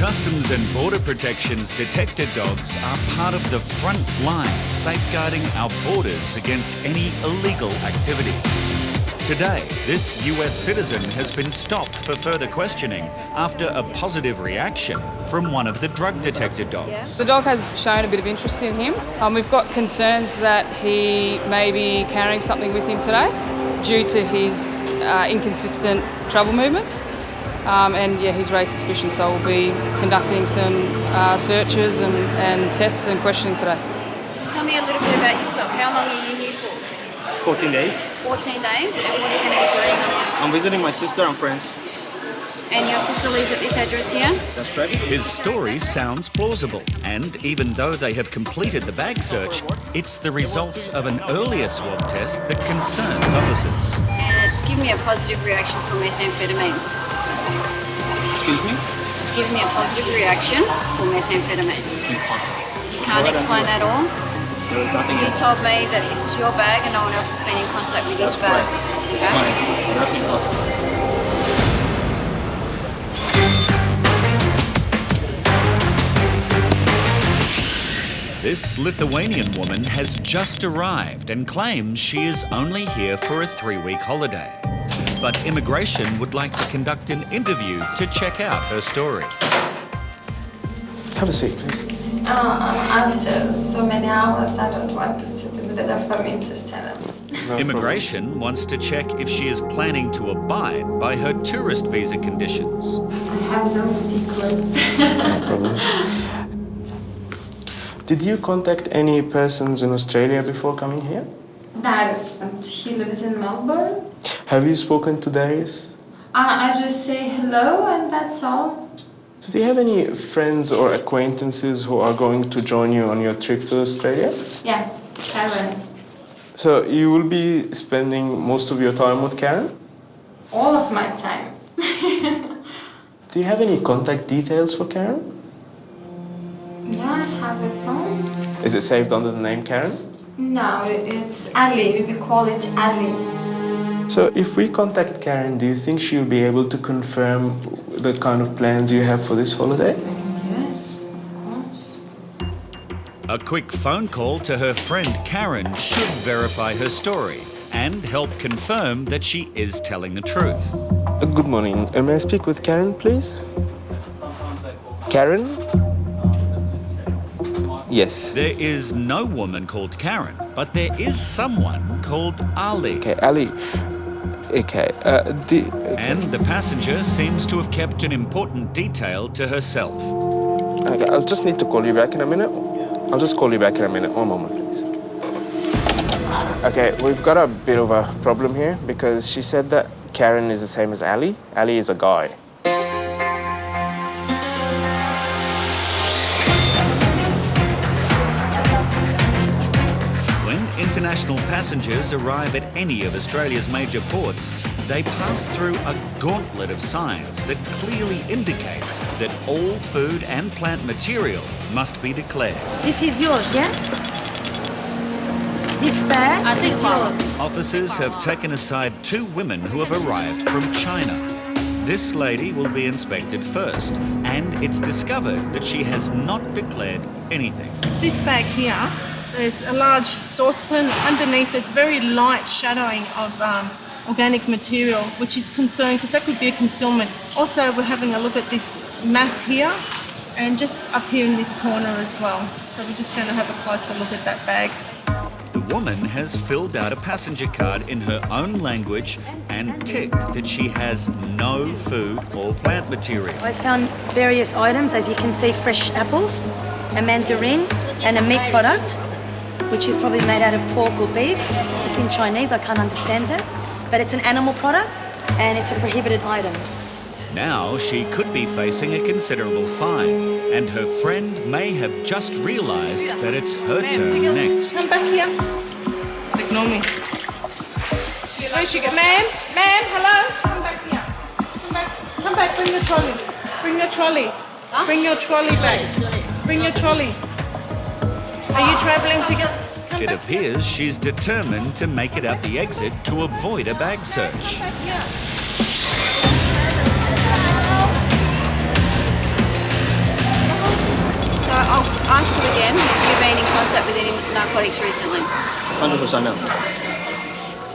Customs and Border Protection's detector dogs are part of the front line safeguarding our borders against any illegal activity. Today, this US citizen has been stopped for further questioning after a positive reaction from one of the drug detector dogs. The dog has shown a bit of interest in him. We've got concerns that he may be carrying something with him today due to his inconsistent travel movements. And yeah, he's raised suspicion, so we'll be conducting some searches and tests and questioning today. Tell me a little bit about yourself. How long are you here for? 14 days. 14 days? And what are you going to be doing on here? I'm visiting my sister and friends. And your sister lives at this address here? That's correct. His story sounds plausible, and even though they have completed the bag search, it's the results of an earlier swab test that concerns officers. And it's given me a positive reaction for methamphetamines. Excuse me? It's given me a positive reaction for methamphetamines. Impossible. You can't explain that all? There was nothing. You told me that this is your bag and no one else has been in contact with this bag. Okay? That's impossible. This Lithuanian woman has just arrived and claims she is only here for a 3-week holiday. But immigration would like to conduct an interview to check out her story. Have a seat, please. After so many hours, I don't want to sit. It's better for me to stand up. No Immigration wants to check if she is planning to abide by her tourist visa conditions. I have no secrets. No problems. Did you contact any persons in Australia before coming here? Darius, he lives in Melbourne. Have you spoken to Darius? I just say hello and that's all. Do you have any friends or acquaintances who are going to join you on your trip to Australia? Yeah, Karen. So you will be spending most of your time with Karen? All of my time. Do you have any contact details for Karen? Yeah, I have a phone. Is it saved under the name Karen? No, it's Ali. We call it Ali. So if we contact Karen, do you think she'll be able to confirm the kind of plans you have for this holiday? Yes, of course. A quick phone call to her friend Karen should verify her story and help confirm that she is telling the truth. Good morning. May I speak with Karen, please? Karen? Yes. There is no woman called Karen, but there is someone called Ali. Okay, Ali. Okay. And the passenger seems to have kept an important detail to herself. Okay, I'll just need to call you back in a minute. I'll just call you back in a minute. One moment, please. Okay, we've got a bit of a problem here because she said that Karen is the same as Ali. Ali is a guy. International passengers arrive at any of Australia's major ports, they pass through a gauntlet of signs that clearly indicate that all food and plant material must be declared. This is yours, yeah? This bag is yours. Officers have taken aside 2 women who have arrived from China. This lady will be inspected first, and it's discovered that she has not declared anything. This bag here, there's a large saucepan. Underneath, there's very light shadowing of organic material, which is concerned because that could be a concealment. Also, we're having a look at this mass here and just up here in this corner as well. So we're just going to have a closer look at that bag. The woman has filled out a passenger card in her own language and ticked that she has no food or plant material. I found various items, as you can see, fresh apples, a mandarin and a meat product, which is probably made out of pork or beef. It's in Chinese, I can't understand that. But it's an animal product and it's a prohibited item. Now she could be facing a considerable fine, and her friend may have just realised that it's her turn next. Come back here. Just ignore me. Where she go? Ma'am, hello? Come back here. Come back, bring your trolley. Bring your trolley. Bring your trolley back. Bring your trolley. Are you travelling together? It appears she's determined to make it out the exit to avoid a bag search. contact with any narcotics recently? 100% no.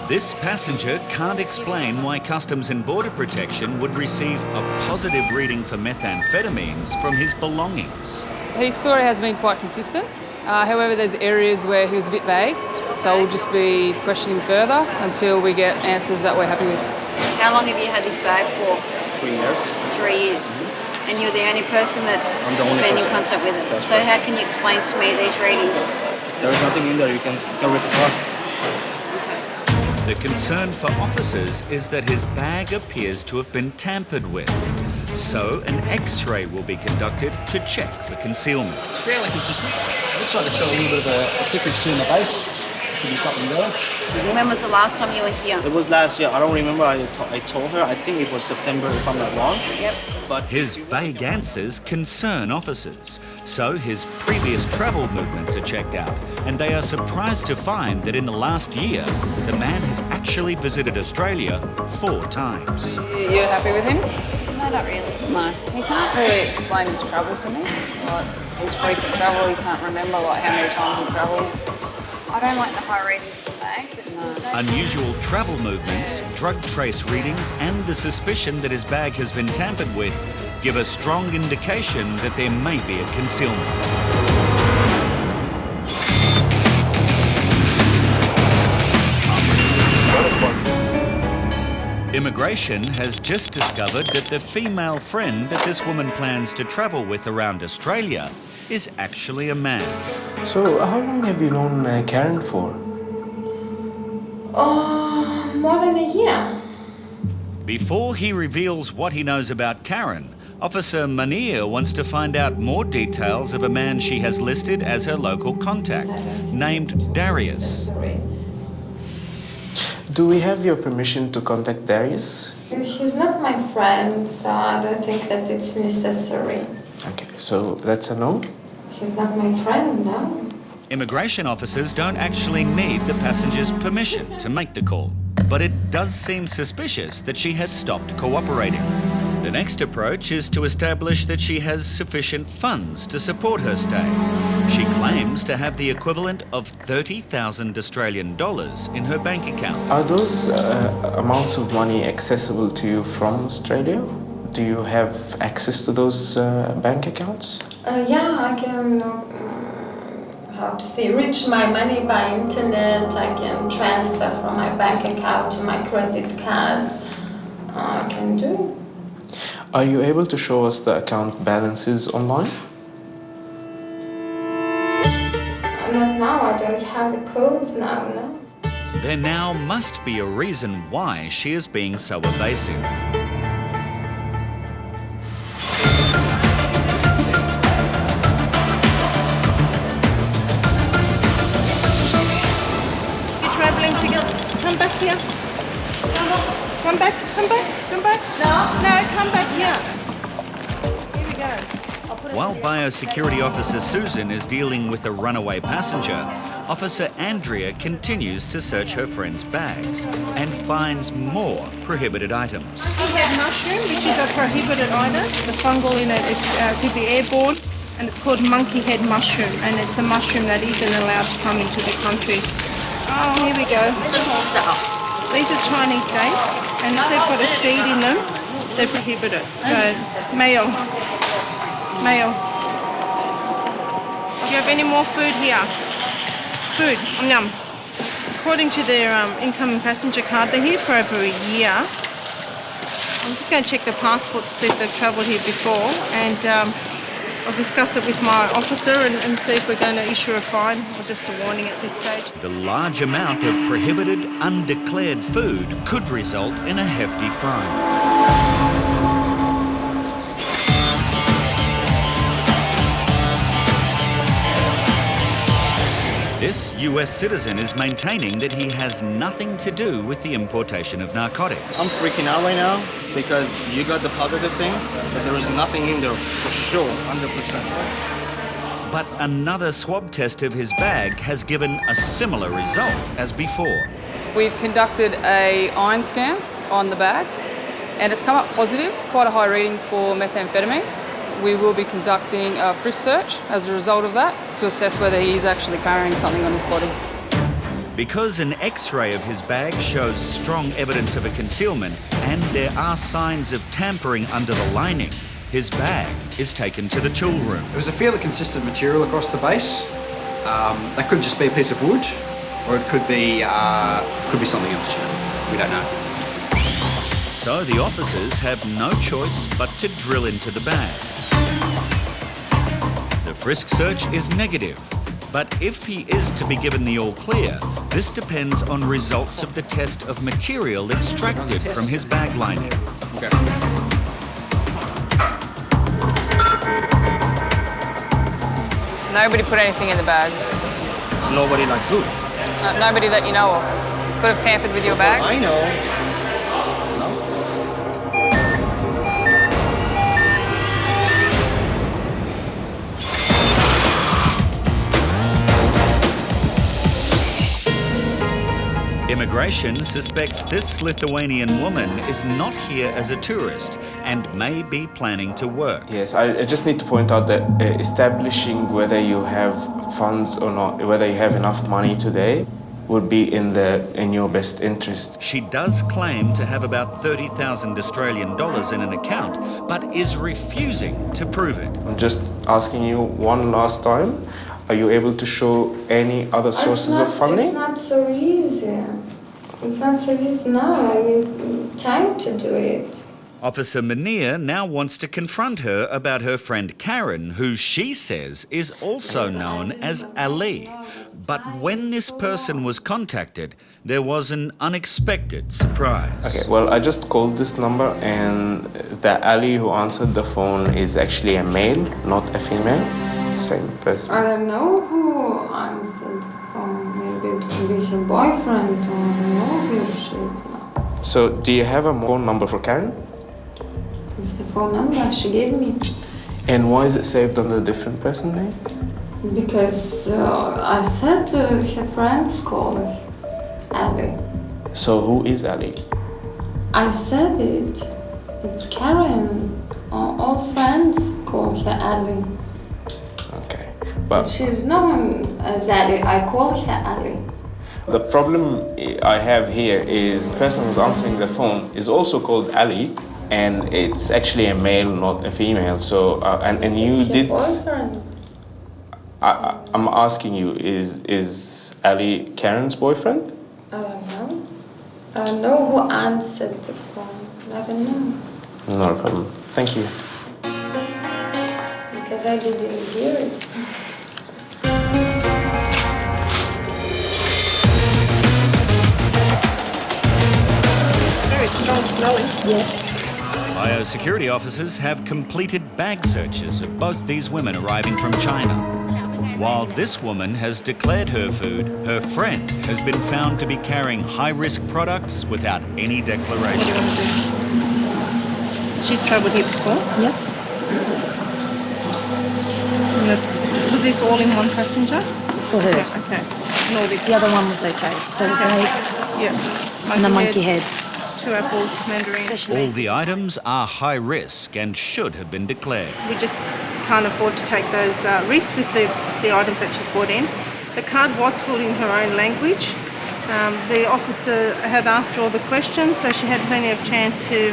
This passenger can't explain why Customs and Border Protection would receive a positive reading for methamphetamines from his belongings. His story has been quite consistent. However, there's areas where he was a bit vague, so we'll just be questioning further until we get answers that we're happy with. How long have you had this bag for? 3 years. 3 years. And you're the only person that's I'm the only been in person. contact with it. That's So right. how can you explain to me these readings? There is nothing in there. You can rip it off. The concern for officers is that his bag appears to have been tampered with. So an X-ray will be conducted to check for concealments. Fairly consistent. Looks like it's got a little bit of a thickness in the base. Could be something there. When was the last time you were here? It was last year. I don't remember. I told her. I think it was September, if I'm not wrong. Yep. But His vague answers concern officers, so his previous travel movements are checked out, and they are surprised to find that in the last year, the man has actually visited Australia 4 times. You're happy with him? No, not really. No. He can't really explain his travel to me. Like, his frequent travel, he can't remember like how many times he travels. I don't like the high readings in the bag. Unusual travel movements, drug trace readings, and the suspicion that his bag has been tampered with give a strong indication that there may be a concealment. Immigration has just discovered that the female friend that this woman plans to travel with around Australia is actually a man. So, how long have you known Karen for? More than a year. Before he reveals what he knows about Karen, Officer Munir wants to find out more details of a man she has listed as her local contact, named Darius. Do we have your permission to contact Darius? He's not my friend, so I don't think that it's necessary. Okay, so that's a no? He's not my friend, no? Immigration officers don't actually need the passenger's permission to make the call, but it does seem suspicious that she has stopped cooperating. The next approach is to establish that she has sufficient funds to support her stay. She claims to have the equivalent of 30,000 Australian dollars in her bank account. Are those amounts of money accessible to you from Australia? Do you have access to those bank accounts? Yeah, I can, reach my money by internet. I can transfer from my bank account to my credit card. I can do. Are you able to show us the account balances online? Not now, I don't have the codes now, no? There now must be a reason why she is being so evasive. You're travelling together. Come back here. Come back. No, come back here. Here we go. While Biosecurity Officer Susan is dealing with a runaway passenger, Officer Andrea continues to search her friend's bags and finds more prohibited items. Monkey head mushroom, which is a prohibited item. The fungal in it, could be airborne, and it's called monkey head mushroom, and it's a mushroom that isn't allowed to come into the country. Oh, here we go. These are Chinese dates, and if they've got a seed in them, they're prohibited. So, male. Do you have any more food here? Food, yum. According to their incoming passenger card, they're here for over a year. I'm just going to check the passport to see if they've travelled here before, and I'll discuss it with my officer and see if we're going to issue a fine or just a warning at this stage. The large amount of prohibited, undeclared food could result in a hefty fine. This US citizen is maintaining that he has nothing to do with the importation of narcotics. I'm freaking out right now because you got the positive things, but there is nothing in there for sure, 100%. But another swab test of his bag has given a similar result as before. We've conducted an iron scan on the bag and it's come up positive, quite a high reading for methamphetamine. We will be conducting a frisk search as a result of that to assess whether he is actually carrying something on his body. Because an X-ray of his bag shows strong evidence of a concealment and there are signs of tampering under the lining, his bag is taken to the tool room. It was a fairly consistent material across the base. That could just be a piece of wood, or it could be something else, you know. We don't know. So the officers have no choice but to drill into the bag. The frisk search is negative, but if he is to be given the all clear, this depends on results of the test of material extracted from his bag lining. Okay. Nobody put anything in the bag. Nobody like who? Nobody that you know of could have tampered with your bag. I know. Immigration suspects this Lithuanian woman is not here as a tourist and may be planning to work. Yes, I just need to point out that establishing whether you have funds or not, whether you have enough money today, would be in your best interest. She does claim to have about 30,000 Australian dollars in an account, but is refusing to prove it. I'm just asking you one last time. Are you able to show any other sources of funding? It's not so easy. It's not so easy now. I need time to do it. Officer Munir now wants to confront her about her friend Karen, who she says is also known as Ali. But when this person was contacted, there was an unexpected surprise. Okay, well, I just called this number and the Ali who answered the phone is actually a male, not a female. Same person. I don't know who answered the phone. Maybe it could be her boyfriend or no, who she is now. So, do you have a phone number for Karen? It's the phone number she gave me. And why is it saved under a different person name? Because I said her friends call Ali. So, who is Ali? I said it. It's Karen. All friends call her Ali. Okay, But she's known as Ali. I call her Ali. The problem I have here is the person who's answering the phone is also called Ali, and it's actually a male, not a female. So, and you it's did. Boyfriend. I'm asking you, is Ali Karen's boyfriend? I don't know. I don't know who answered the phone. I don't know. Not a problem. Thank you. Because I didn't hear it. Very strong smelling. Yes. Biosecurity officers have completed bag searches of both these women arriving from China. While this woman has declared her food, her friend has been found to be carrying high-risk products without any declaration. She's travelled here before? Yep. And was this all in one passenger? For her. Okay. And all this. The other one was okay. So the dates Yeah. and the monkey head. 2 apples, mandarin. All the items are high risk and should have been declared. We just can't afford to take those risks with the items that she's brought in. The card was filled in her own language. The officer had asked her all the questions, so she had plenty of chance to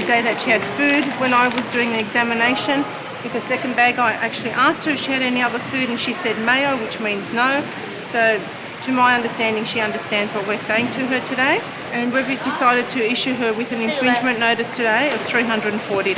say that she had food. When I was doing the examination, with the second bag, I actually asked her if she had any other food, and she said mayo, which means no. So, to my understanding, she understands what we're saying to her today. And we've decided to issue her with an infringement notice today of $340.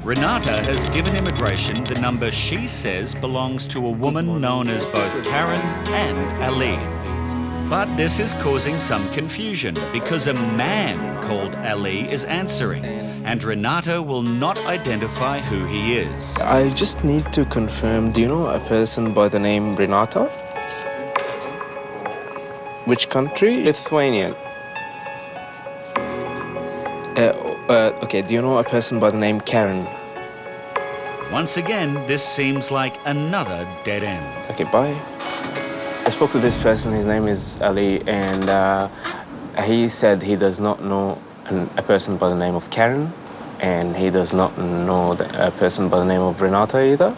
Renata has given immigration the number she says belongs to a woman known as both Karen and Ali. But this is causing some confusion because a man called Ali is answering, and Renata will not identify who he is. I just need to confirm, do you know a person by the name Renata? Which country? Lithuanian. Okay, do you know a person by the name Karen? Once again, this seems like another dead end. Okay, bye. I spoke to this person, his name is Ali, and he said he does not know a person by the name of Karen, and he does not know a person by the name of Renata either.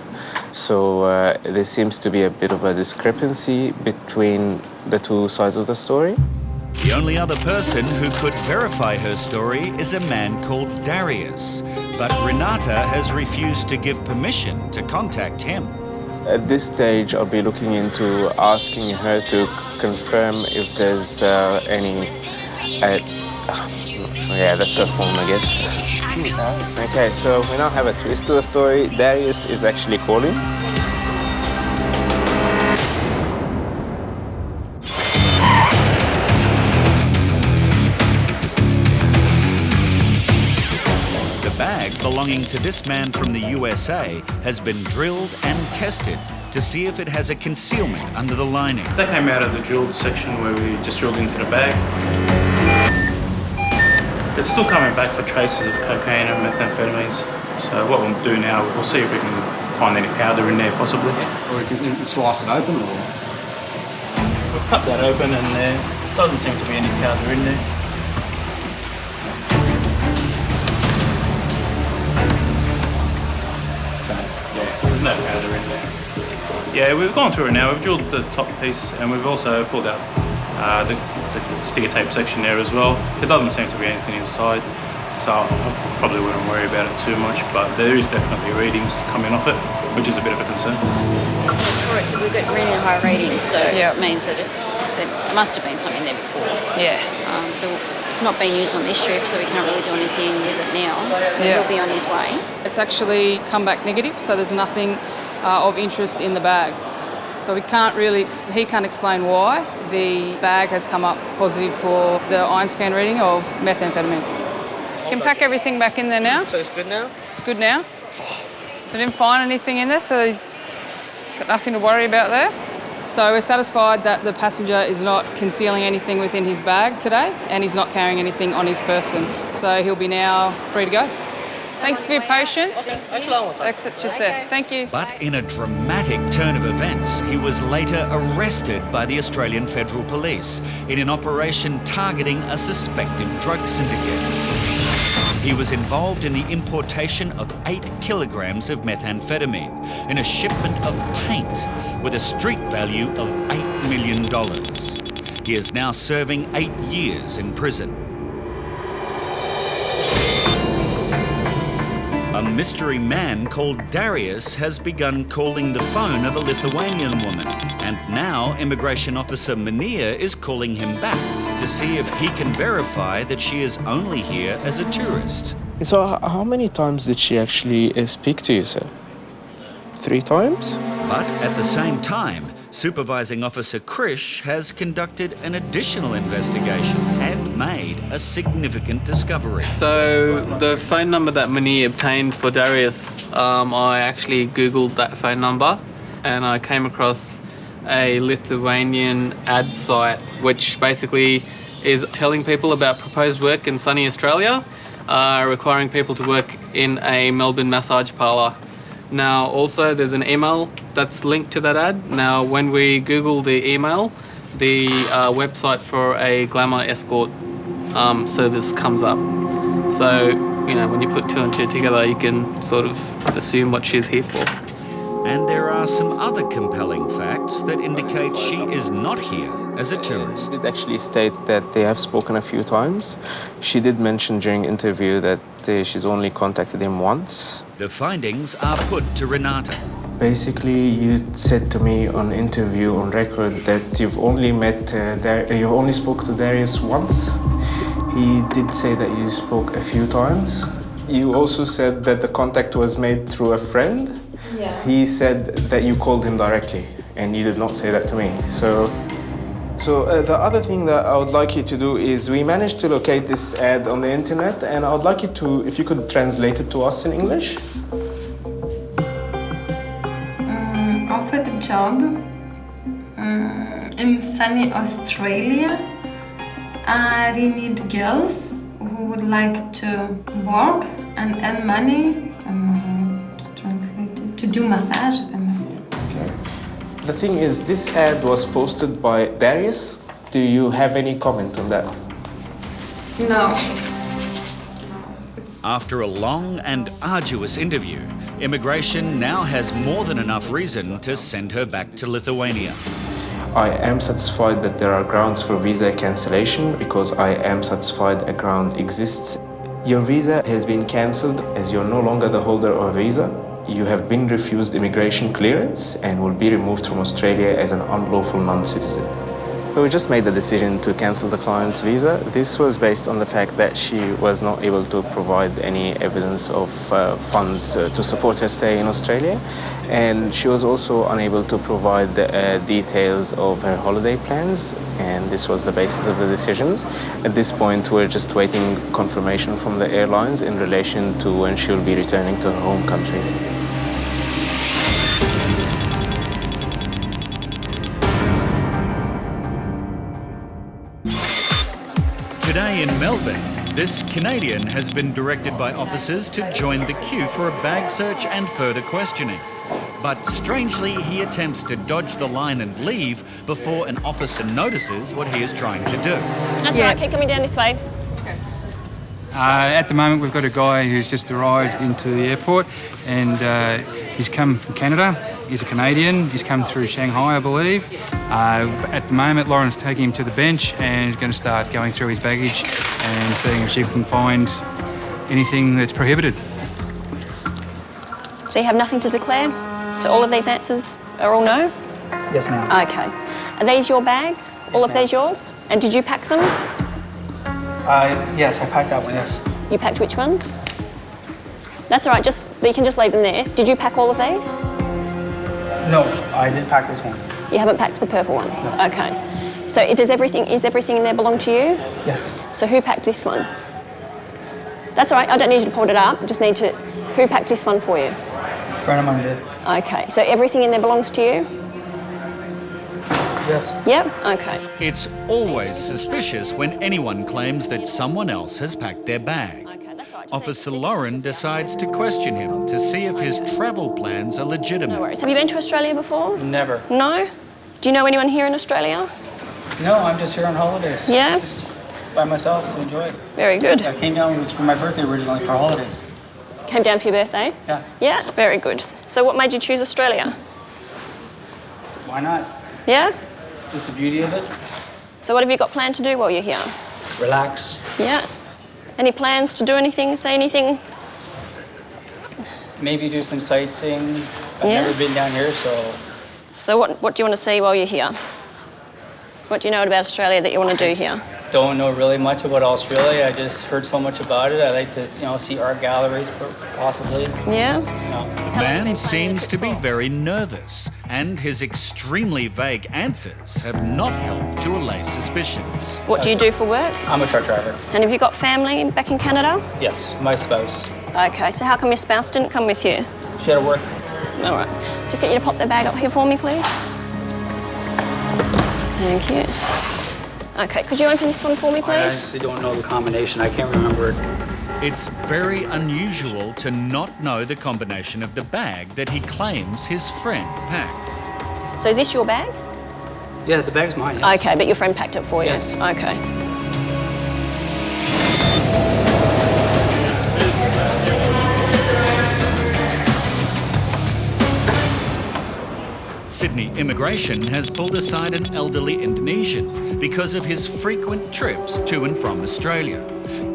So there seems to be a bit of a discrepancy between the two sides of the story. The only other person who could verify her story is a man called Darius, but Renata has refused to give permission to contact him. At this stage, I'll be looking into asking her to confirm if there's any... yeah, that's her phone, I guess. Okay, so we now have a twist to the story. Darius is actually calling. The bag belonging to this man from the USA has been drilled and tested to see if it has a concealment under the lining. That came out of the drilled section where we just drilled into the bag. It's still coming back for traces of cocaine and methamphetamines. So what we'll do now, we'll see if we can find any powder in there, possibly. Or you can slice it open, or? We'll cut that open and there doesn't seem to be any powder in there. So, yeah, there's no powder in there. Yeah, we've gone through it now. We've drilled the top piece and we've also pulled out the sticker tape section there as well. There doesn't seem to be anything inside, so I probably wouldn't worry about it too much, but there is definitely readings coming off it, which is a bit of a concern. Correct, so we've got really high ratings, so it means that there must have been something there before. Yeah. So it's not being used on this trip, so we can't really do anything with it now. So he'll be on his way. It's actually come back negative, so there's nothing of interest in the bag. So he can't explain why the bag has come up positive for the iron scan reading of methamphetamine. You can pack everything back in there now. So it's good now? It's good now. So didn't find anything in there, so you've got nothing to worry about there. So we're satisfied that the passenger is not concealing anything within his bag today, and he's not carrying anything on his person. So he'll be now free to go. Thanks for your patience. Exit's just there. Thank you. But in a dramatic turn of events, he was later arrested by the Australian Federal Police in an operation targeting a suspected drug syndicate. He was involved in the importation of 8 kilograms of methamphetamine in a shipment of paint with a street value of $8 million. He is now serving 8 years in prison. A mystery man called Darius has begun calling the phone of a Lithuanian woman, and now Immigration Officer Mania is calling him back to see if he can verify that she is only here as a tourist. So how many times did she actually speak to you, sir? 3 times? But at the same time, Supervising Officer Krish has conducted an additional investigation and made a significant discovery. So the phone number that Mani obtained for Darius, I actually Googled that phone number and I came across a Lithuanian ad site which basically is telling people about proposed work in sunny Australia, requiring people to work in a Melbourne massage parlour. Now also there's an email that's linked to that ad. Now when we Google the email, the website for a glamour escort service comes up. So, you know, when you put 2 and 2 together, you can sort of assume what she's here for. And there are some other compelling facts that indicate she is not here as a tourist. She did actually state that they have spoken a few times. She did mention during interview that she's only contacted him once. The findings are put to Renata. Basically, you said to me on interview on record that you've only you only spoke to Darius once. He did say that you spoke a few times. You also said that the contact was made through a friend. Yeah. He said that you called him directly, and you did not say that to me. So the other thing that I would like you to do is we managed to locate this ad on the internet, and I would like you to, if you could translate it to us in English. Offer the job in sunny Australia. They need girls who who would like to work and earn money, to do massage. Okay. The thing is, this ad was posted by Darius. Do you have any comment on that? No. After a long and arduous interview, immigration now has more than enough reason to send her back to Lithuania. I am satisfied that there are grounds for visa cancellation because I am satisfied a ground exists. Your visa has been cancelled as you're no longer the holder of a visa. You have been refused immigration clearance and will be removed from Australia as an unlawful non-citizen. We just made the decision to cancel the client's visa. This was based on the fact that she was not able to provide any evidence of funds to support her stay in Australia. And she was also unable to provide details of her holiday plans. And this was the basis of the decision. At this point, we're just waiting confirmation from the airlines in relation to when she'll be returning to her home country. Today in Melbourne, this Canadian has been directed by officers to join the queue for a bag search and further questioning. But strangely, he attempts to dodge the line and leave before an officer notices what he is trying to do. That's right, keep coming down this way. At the moment, we've got a guy who's just arrived into the airport and he's come from Canada. He's a Canadian. He's come through Shanghai, I believe. At the moment, Lauren's taking him to the bench and is going to start going through his baggage and seeing if she can find anything that's prohibited. So you have nothing to declare? So all of these answers are all no? Yes, ma'am. Okay. Are these your bags? All of these yours? And did you pack them? Yes, I packed that one, yes. You packed which one? That's all right, you can just leave them there. Did you pack all of these? No, I didn't pack this one. You haven't packed the purple one? No. Okay. So is everything in there belong to you? Yes. So who packed this one? That's all right, I don't need you to pull it up. I just need to... Who packed this one for you? A friend of mine did. Okay, so everything in there belongs to you? Yes. Yep, okay. It's always suspicious when anyone claims that someone else has packed their bag. Officer Lauren decides to question him to see if his travel plans are legitimate. No worries. Have you been to Australia before? Never. No? Do you know anyone here in Australia? No, I'm just here on holidays. Yeah? Just by myself to enjoy it. Very good. I came down, it was for my birthday originally, for holidays. Came down for your birthday? Yeah. Yeah, very good. So what made you choose Australia? Why not? Yeah? Just the beauty of it. So what have you got planned to do while you're here? Relax. Yeah. Any plans to do anything, say anything? Maybe do some sightseeing. I've Yeah. never been down here, so... So what do you want to see while you're here? What do you know about Australia that you want to do here? Don't know really much about Australia. I just heard so much about it. I like to, see art galleries, possibly. Yeah? The man seems to be very nervous, and his extremely vague answers have not helped to allay suspicions. What do you do for work? I'm a truck driver. And have you got family back in Canada? Yes, my spouse. Okay, so how come your spouse didn't come with you? She had to work. All right. Just get you to pop their bag up here for me, please. Thank you. Okay, could you open this one for me, please? I actually don't know the combination. I can't remember it. It's very unusual to not know the combination of the bag that he claims his friend packed. So is this your bag? Yeah, the bag's mine, yes. Okay, but your friend packed it for you? Yes. Okay. Sydney Immigration has pulled aside an elderly Indonesian because of his frequent trips to and from Australia.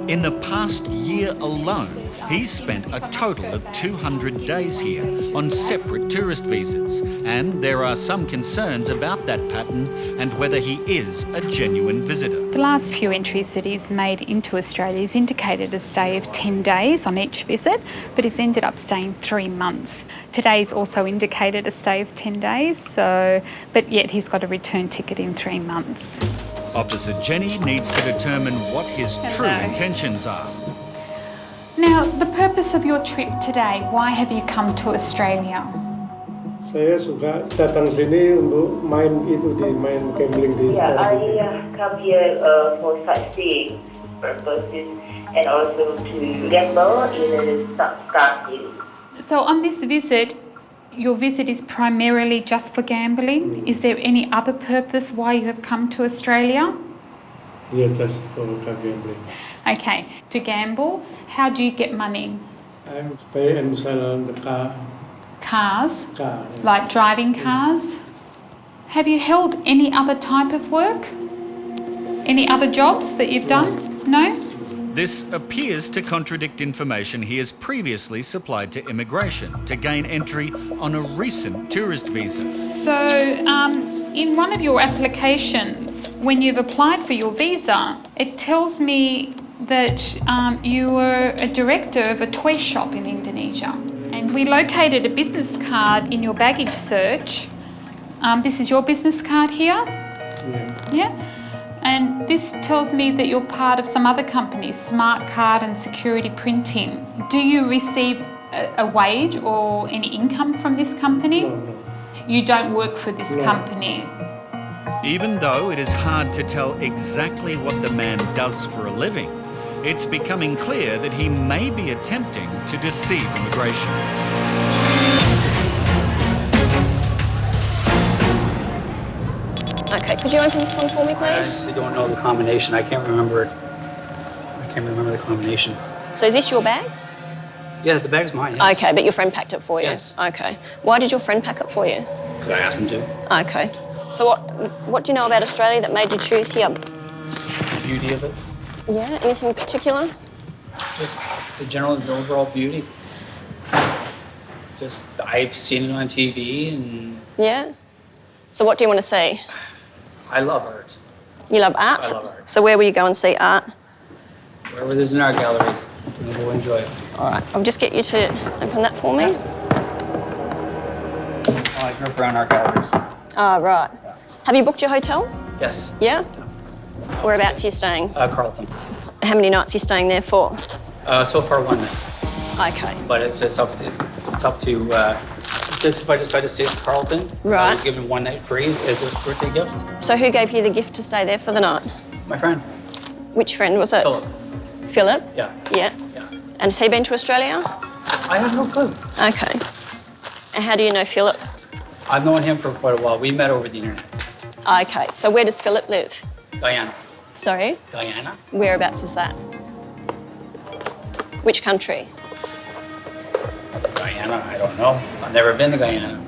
In the past year alone, he's spent a total of 200 days here on separate tourist visas, and there are some concerns about that pattern and whether he is a genuine visitor. The last few entries that he's made into Australia has indicated a stay of 10 days on each visit, but he's ended up staying 3 months. Today's also indicated a stay of 10 days, but yet he's got a return ticket in 3 months. Officer Jenny needs to determine what his true intentions are. Now, the purpose of your trip today, why have you come to Australia? Saya suka datang sini untuk main gambling di I come here for sightseeing purposes and also to gamble in stock market. So on this visit, your visit is primarily just for gambling. Is there any other purpose why you have come to Australia? Yes, just for gambling. Okay, to gamble. How do you get money? I pay and sell on the car. Cars? Car. Like driving cars? Have you held any other type of work? Any other jobs that you've done? No? This appears to contradict information he has previously supplied to immigration to gain entry on a recent tourist visa. So, in one of your applications, when you've applied for your visa, it tells me that you were a director of a toy shop in Indonesia. And we located a business card in your baggage search. This is your business card here? Yeah. And this tells me that you're part of some other companies, Smart Card and Security Printing. Do you receive a wage or any income from this company? No. You don't work for this company? Even though it is hard to tell exactly what the man does for a living, it's becoming clear that he may be attempting to deceive immigration. Okay, could you open this one for me, please? I don't know the combination. I can't remember it. I can't remember the combination. So is this your bag? Yeah, the bag's mine, yes. Okay, but your friend packed it for you? Yes. Okay. Why did your friend pack it for you? Because I asked him to. Okay. So what do you know about Australia that made you choose here? The beauty of it. Yeah, anything in particular? Just the overall beauty. Just, I've seen it on TV and... Yeah? So what do you want to see? I love art. You love art? I love art. So where will you go and see art? Wherever there's an art gallery, we'll enjoy it. All right, I'll just get you to open that for me. Oh, I grew up around art galleries. Ah, right. Have you booked your hotel? Yes. Yeah? Whereabouts are you staying? Carlton. How many nights are you staying there for? So far, 1 night. Okay. But it's up to just if I decide to stay at Carlton, Right. I was given 1 night free as a birthday gift. So who gave you the gift to stay there for the night? My friend. Which friend was it? Philip. Philip? Yeah. Yeah. And has he been to Australia? I have no clue. Okay. And how do you know Philip? I've known him for quite a while. We met over the internet. Okay, so where does Philip live? Guyana. Sorry? Guyana? Whereabouts is that? Which country? Guyana, I don't know. I've never been to Guyana.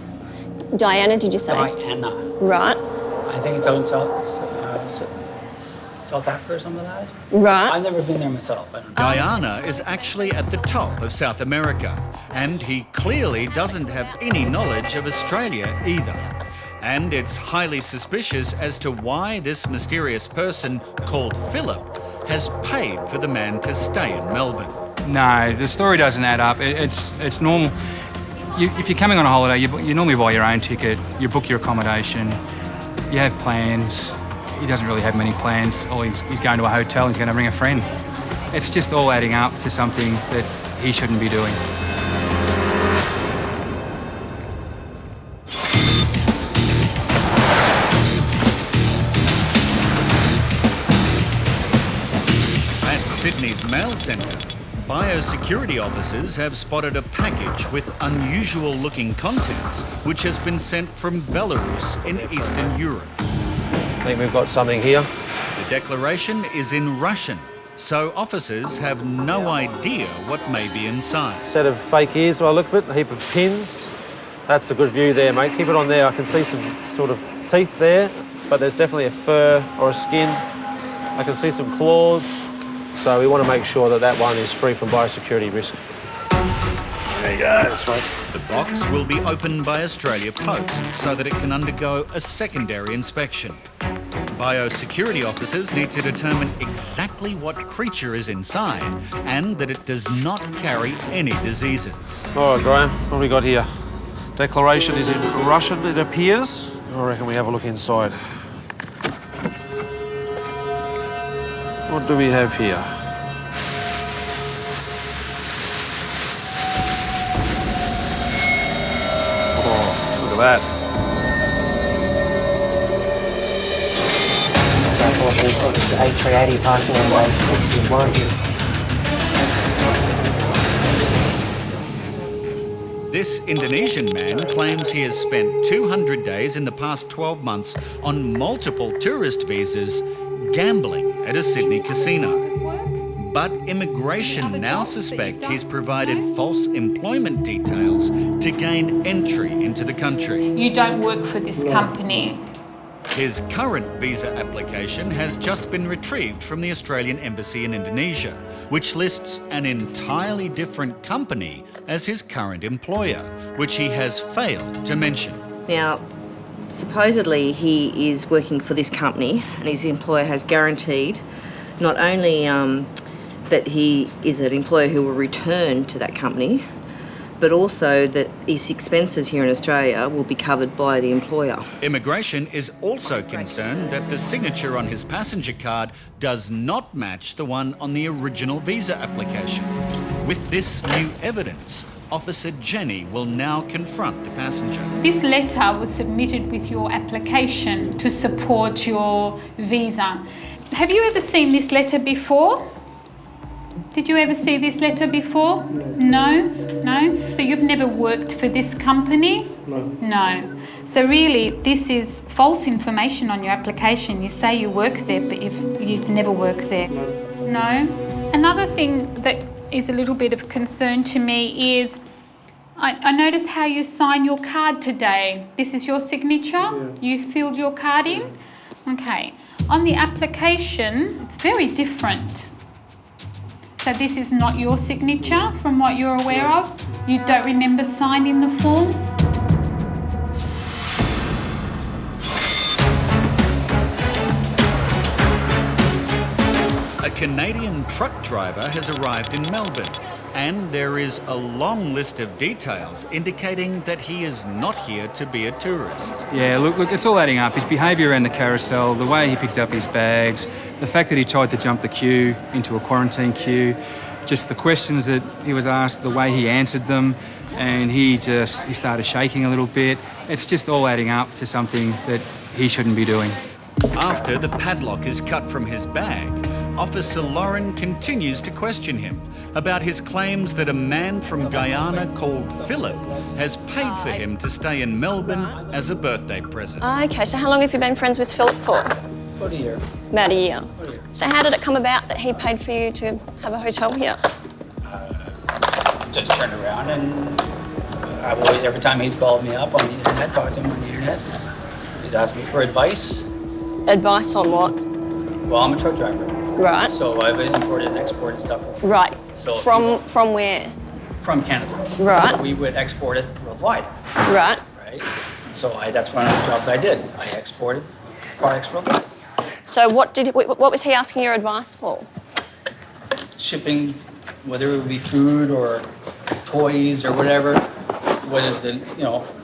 Diana, did you say? Guyana. Right. I think it's out in South Africa or something like that. Right. I've never been there myself. I don't know. Guyana is actually at the top of South America, and he clearly doesn't have any knowledge of Australia either. And it's highly suspicious as to why this mysterious person called Philip has paid for the man to stay in Melbourne. No, the story doesn't add up. It's normal. If you're coming on a holiday, you normally buy your own ticket, you book your accommodation, you have plans. He doesn't really have many plans. He's going to a hotel, he's going to bring a friend. It's just all adding up to something that he shouldn't be doing. At Sydney's mail centre, biosecurity officers have spotted a package with unusual-looking contents which has been sent from Belarus in Eastern Europe. I think we've got something here. The declaration is in Russian, so officers have no idea what may be inside. Set of fake ears by the look of it, a heap of pins. That's a good view there, mate. Keep it on there. I can see some sort of teeth there, but there's definitely a fur or a skin. I can see some claws. So we want to make sure that that one is free from biosecurity risk. There you go, mate. The box will be opened by Australia Post so that it can undergo a secondary inspection. Biosecurity officers need to determine exactly what creature is inside and that it does not carry any diseases. All right, Graham, what have we got here? Declaration is in Russian, it appears. I reckon we have a look inside. What do we have here? Oh, look at that. So 436, A380 parking on base 61. This Indonesian man claims he has spent 200 days in the past 12 months on multiple tourist visas gambling at a Sydney casino. But immigration now suspect he's provided false employment details to gain entry into the country. You don't work for this company. His current visa application has just been retrieved from the Australian Embassy in Indonesia, which lists an entirely different company as his current employer, which he has failed to mention. Now, supposedly he is working for this company and his employer has guaranteed not only that he is an employer who will return to that company, but also that his expenses here in Australia will be covered by the employer. Immigration is also concerned that the signature on his passenger card does not match the one on the original visa application. With this new evidence, Officer Jenny will now confront the passenger. This letter was submitted with your application to support your visa. Have you ever seen this letter before? Did you ever see this letter before? No? No? So you've never worked for this company? No. No. So really, this is false information on your application. You say you work there, but you've never worked there. No? Another thing that is a little bit of concern to me is I notice how you sign your card today. This is your signature? Yeah. You filled your card in? Okay. On the application, it's very different. So this is not your signature from what you're aware of? You don't remember signing the form? A Canadian truck driver has arrived in Melbourne, and there is a long list of details indicating that he is not here to be a tourist. Yeah, look, it's all adding up. His behaviour around the carousel, the way he picked up his bags, the fact that he tried to jump the queue into a quarantine queue, just the questions that he was asked, the way he answered them, and he started shaking a little bit. It's just all adding up to something that he shouldn't be doing. After the padlock is cut from his bag, Officer Lauren continues to question him about his claims that a man from Guyana called Philip has paid for him to stay in Melbourne as a birthday present. Okay, so how long have you been friends with Philip for? About a year. About a year. So how did it come about that he paid for you to have a hotel here? Just turned around and I've always, every time he's called me up on the internet, talked to him on the internet, he's asked me for advice. Advice on what? Well, I'm a truck driver. Right. So I've imported and exported stuff. Right. So from where? From Canada. Right. We would export it worldwide. Right. Right. So that's one of the jobs I did. I exported products worldwide. So what was he asking your advice for? Shipping, whether it would be food or toys or whatever. What is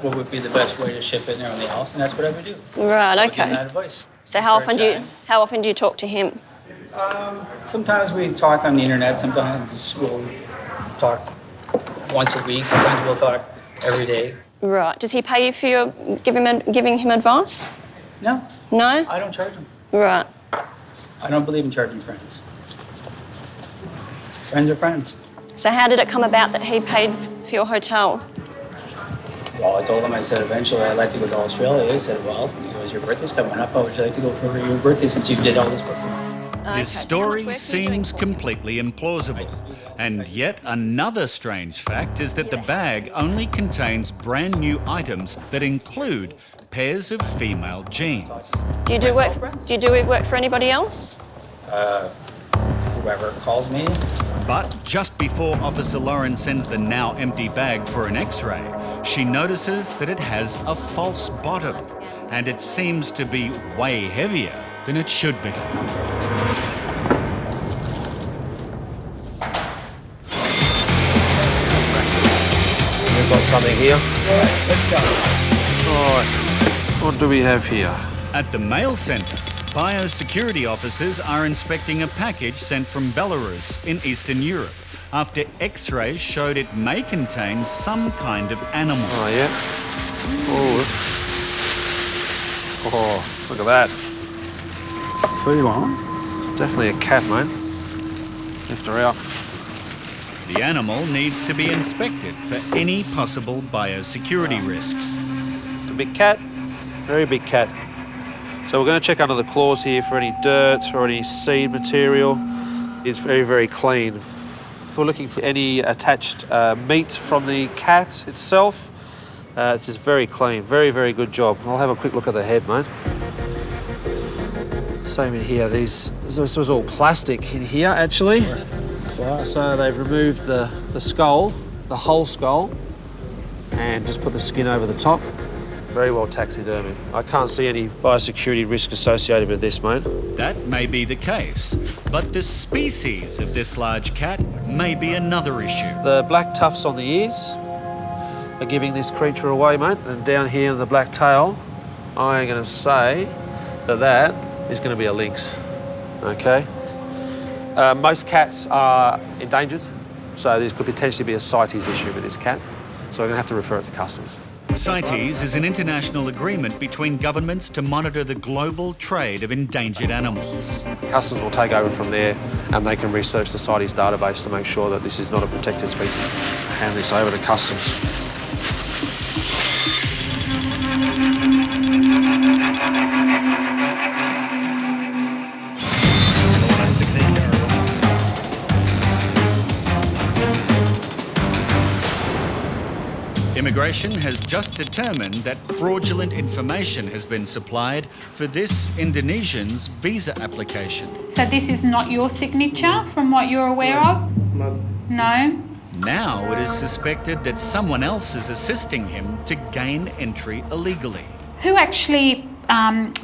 what would be the best way to ship it and everything else, and that's what I would do. Right. Okay. Give him that advice. So how often do you talk to him? Sometimes we talk on the internet. Sometimes we'll talk once a week. Sometimes we'll talk every day. Right. Does he pay you for your giving him advice? No. No? I don't charge him. Right. I don't believe in charging friends. Friends are friends. So how did it come about that he paid for your hotel? Well, I told him, I said, eventually I'd like to go to Australia. He said, well, your birthday's coming up. How would you like to go for your birthday since you did all this work for me? His story seems completely implausible. And yet another strange fact is that the bag only contains brand new items that include pairs of female jeans. Do you do work for anybody else? Whoever calls me. But just before Officer Lauren sends the now empty bag for an X-ray, she notices that it has a false bottom, and it seems to be way heavier than it should be. We've got something here. All right, let's go. All right, what do we have here? At the mail centre, biosecurity officers are inspecting a package sent from Belarus in Eastern Europe after X-rays showed it may contain some kind of animal. Oh, yeah. Oh, look at that. feline. Definitely a cat, mate. Lift her out. The animal needs to be inspected for any possible biosecurity risks. It's a big cat, very big cat. So we're going to check under the claws here for any dirt or any seed material. It's very, very clean. We're looking for any attached meat from the cat itself. This is very clean, very, very good job. I'll have a quick look at the head, mate. Same in here. This was all plastic in here, actually. So they've removed the skull, the whole skull, and just put the skin over the top. Very well taxidermied. I can't see any biosecurity risk associated with this, mate. That may be the case, but the species of this large cat may be another issue. The black tufts on the ears are giving this creature away, mate, and down here in the black tail, I'm going to say that is going to be a lynx, okay? Most cats are endangered, so this could potentially be a CITES issue with this cat, so we're going to have to refer it to customs. CITES is an international agreement between governments to monitor the global trade of endangered animals. Customs will take over from there and they can research the CITES database to make sure that this is not a protected species. Hand this over to customs. Immigration has just determined that fraudulent information has been supplied for this Indonesian's visa application. So this is not your signature from what you're aware of? No? Now it is suspected that someone else is assisting him to gain entry illegally. Who actually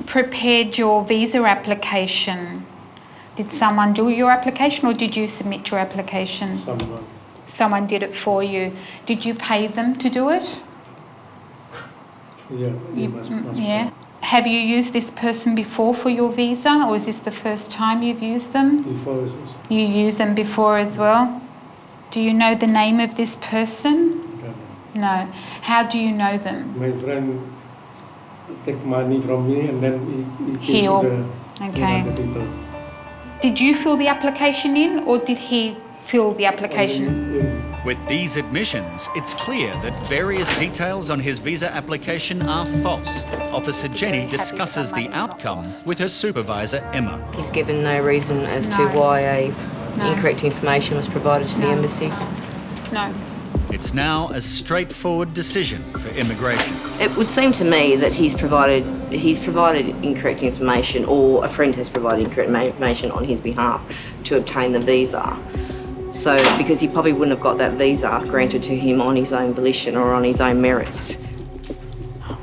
prepared your visa application? Did someone do your application or did you submit your application? Someone did it for you. Did you pay them to do it? Yeah. Yeah. Have you used this person before for your visa, or is this the first time you've used them? Before. You used them before as well? Do you know the name of this person? No. How do you know them? My friend take money from me and then he He'll. gives to Okay. the people. Did you fill the application in, or did he fill the application? With these admissions, it's clear that various details on his visa application are false. Officer Jenny discusses the outcome with her supervisor, Emma. He's given no reason as to why incorrect information was provided to the embassy. No. It's now a straightforward decision for immigration. It would seem to me that he's provided incorrect information, or a friend has provided incorrect information on his behalf to obtain the visa. So, because he probably wouldn't have got that visa granted to him on his own volition or on his own merits.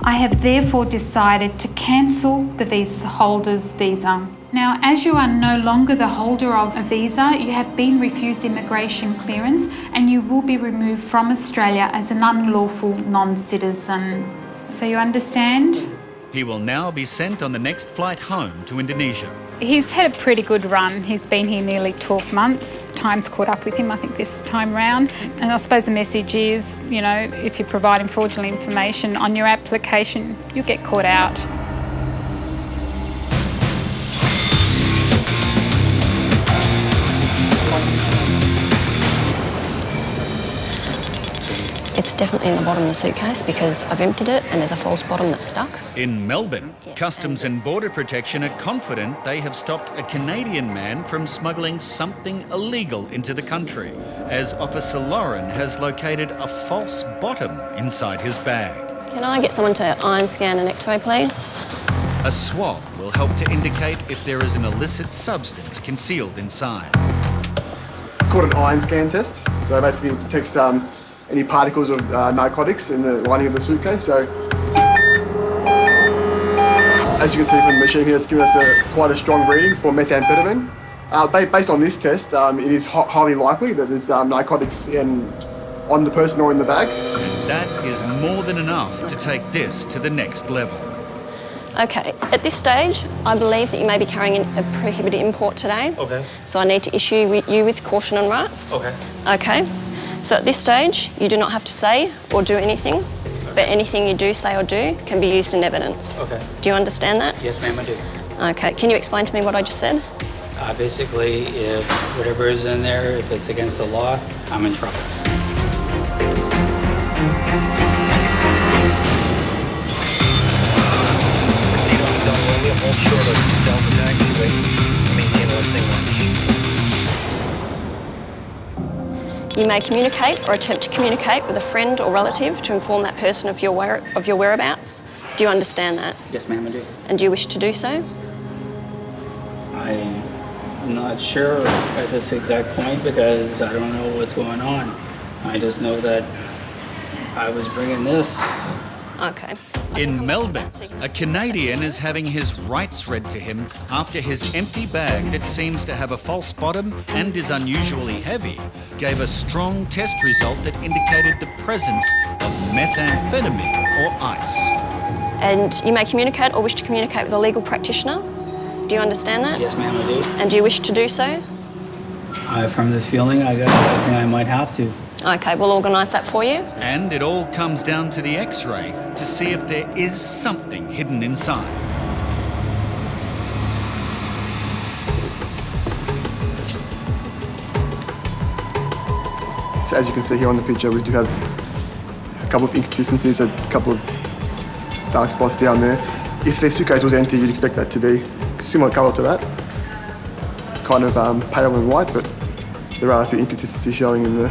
I have therefore decided to cancel the visa holder's visa. Now, as you are no longer the holder of a visa, you have been refused immigration clearance and you will be removed from Australia as an unlawful non-citizen. So you understand? He will now be sent on the next flight home to Indonesia. He's had a pretty good run. He's been here nearly 12 months. Time's caught up with him, I think, this time round. And I suppose the message is, you know, if you're providing fraudulent information on your application, you'll get caught out. It's definitely in the bottom of the suitcase because I've emptied it and there's a false bottom that's stuck. In Melbourne, Customs and Border Protection are confident they have stopped a Canadian man from smuggling something illegal into the country, as Officer Lauren has located a false bottom inside his bag. Can I get someone to iron scan an x-ray, please? A swab will help to indicate if there is an illicit substance concealed inside. It's called an iron scan test. So basically it detects any particles of narcotics in the lining of the suitcase. So, as you can see from the machine here, it's given us quite a strong reading for methamphetamine. Based on this test, it is highly likely that there's narcotics on the person or in the bag. And that is more than enough to take this to the next level. Okay, at this stage, I believe that you may be carrying in a prohibited import today. Okay. So I need to issue you with caution on rights. Okay. Okay. So at this stage, you do not have to say or do anything, but anything you do say or do can be used in evidence. Okay. Do you understand that? Yes, ma'am, I do. Okay, can you explain to me what I just said? Basically, if whatever is in there, if it's against the law, I'm in trouble. You may communicate or attempt to communicate with a friend or relative to inform that person of your whereabouts. Do you understand that? Yes, ma'am, I do. And do you wish to do so? I'm not sure at this exact point because I don't know what's going on. I just know that I was bringing this. Okay. In Melbourne, a Canadian is having his rights read to him after his empty bag that seems to have a false bottom and is unusually heavy gave a strong test result that indicated the presence of methamphetamine or ice. And you may communicate or wish to communicate with a legal practitioner. Do you understand that? Yes, ma'am, I do. And do you wish to do so? From this feeling, I think I might have to. Okay, we'll organise that for you. And it all comes down to the X-ray to see if there is something hidden inside. So as you can see here on the picture, we do have a couple of inconsistencies, a couple of dark spots down there. If the suitcase was empty, you'd expect that to be similar colour to that. Kind of pale and white, but there are a few inconsistencies showing in the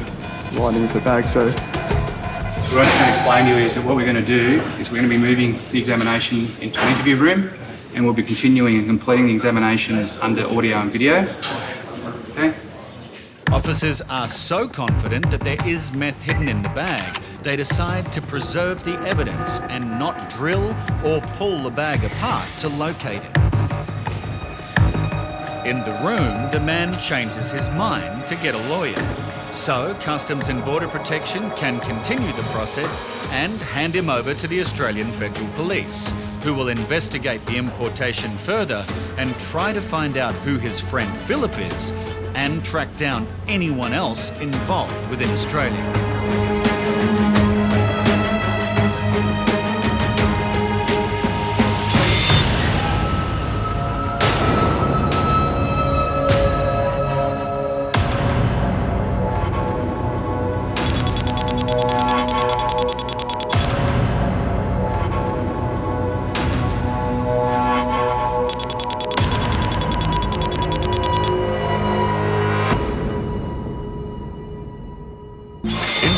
lining of the bag, so. What I'm going to explain to you is that what we're going to do is we're going to be moving the examination into an interview room, and we'll be continuing and completing the examination under audio and video. Okay? Officers are so confident that there is meth hidden in the bag, they decide to preserve the evidence and not drill or pull the bag apart to locate it. In the room, the man changes his mind to get a lawyer. So Customs and Border Protection can continue the process and hand him over to the Australian Federal Police, who will investigate the importation further and try to find out who his friend Philip is and track down anyone else involved within Australia.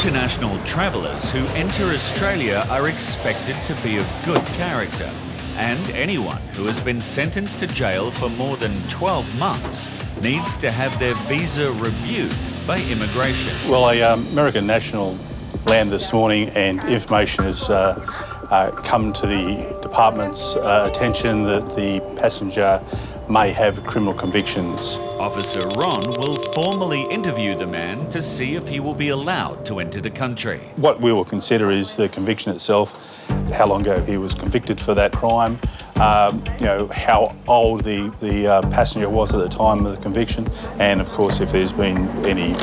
International travellers who enter Australia are expected to be of good character, and anyone who has been sentenced to jail for more than 12 months needs to have their visa reviewed by immigration. Well, an American national landed this morning and information has come to the department's attention that the passenger may have criminal convictions. Officer Ron will formally interview the man to see if he will be allowed to enter the country. What we will consider is the conviction itself, how long ago he was convicted for that crime, how old the passenger was at the time of the conviction, and of course if there's been any